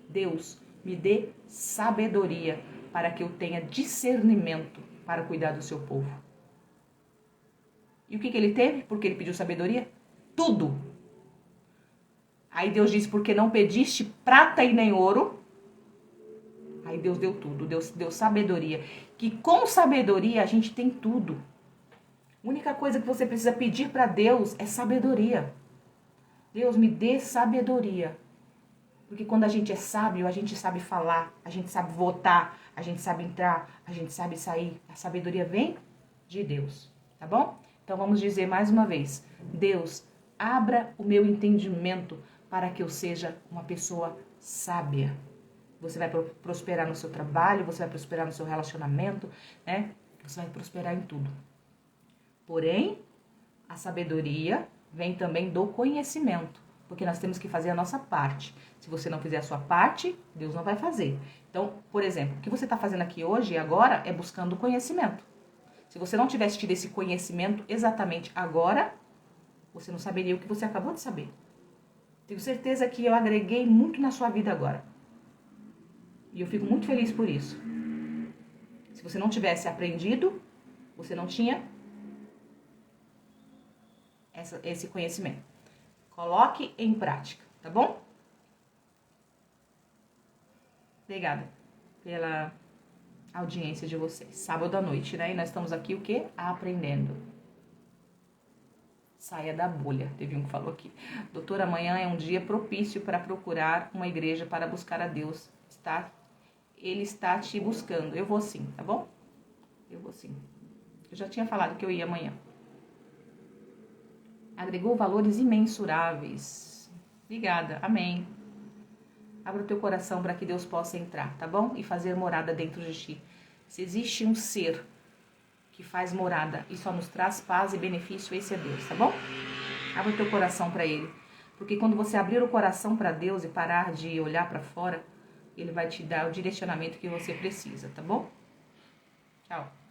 Deus, me dê sabedoria para que eu tenha discernimento para cuidar do seu povo. E o que ele teve? Porque ele pediu sabedoria? Tudo. Aí Deus disse, porque não pediste prata e nem ouro. Aí Deus deu tudo, Deus deu sabedoria. Que com sabedoria a gente tem tudo. A única coisa que você precisa pedir para Deus é sabedoria. Deus, me dê sabedoria. Porque quando a gente é sábio, a gente sabe falar, a gente sabe votar, a gente sabe entrar, a gente sabe sair. A sabedoria vem de Deus, tá bom? Então vamos dizer mais uma vez: Deus, abra o meu entendimento para que eu seja uma pessoa sábia. Você vai prosperar no seu trabalho, você vai prosperar no seu relacionamento, né? Você vai prosperar em tudo. Porém, a sabedoria vem também do conhecimento, porque nós temos que fazer a nossa parte. Se você não fizer a sua parte, Deus não vai fazer. Então, por exemplo, o que você está fazendo aqui hoje e agora é buscando conhecimento. Se você não tivesse tido esse conhecimento exatamente agora, você não saberia o que você acabou de saber. Tenho certeza que eu agreguei muito na sua vida agora. E eu fico muito feliz por isso. Se você não tivesse aprendido, você não tinha esse conhecimento. Coloque em prática, tá bom? Obrigada pela audiência de vocês. Sábado à noite, né? E nós estamos aqui o quê? Aprendendo. Saia da bolha, teve um que falou aqui. Doutora, amanhã é um dia propício para procurar uma igreja para buscar a Deus. Ele está te buscando. Eu vou sim, tá bom? Eu vou sim. Eu já tinha falado que eu ia amanhã. Agregou valores imensuráveis. Obrigada, amém. Abra o teu coração para que Deus possa entrar, tá bom? E fazer morada dentro de ti. Se existe um ser que faz morada e só nos traz paz e benefício, esse é Deus, tá bom? Abra o teu coração para Ele. Porque quando você abrir o coração para Deus e parar de olhar para fora, Ele vai te dar o direcionamento que você precisa, tá bom? Tchau.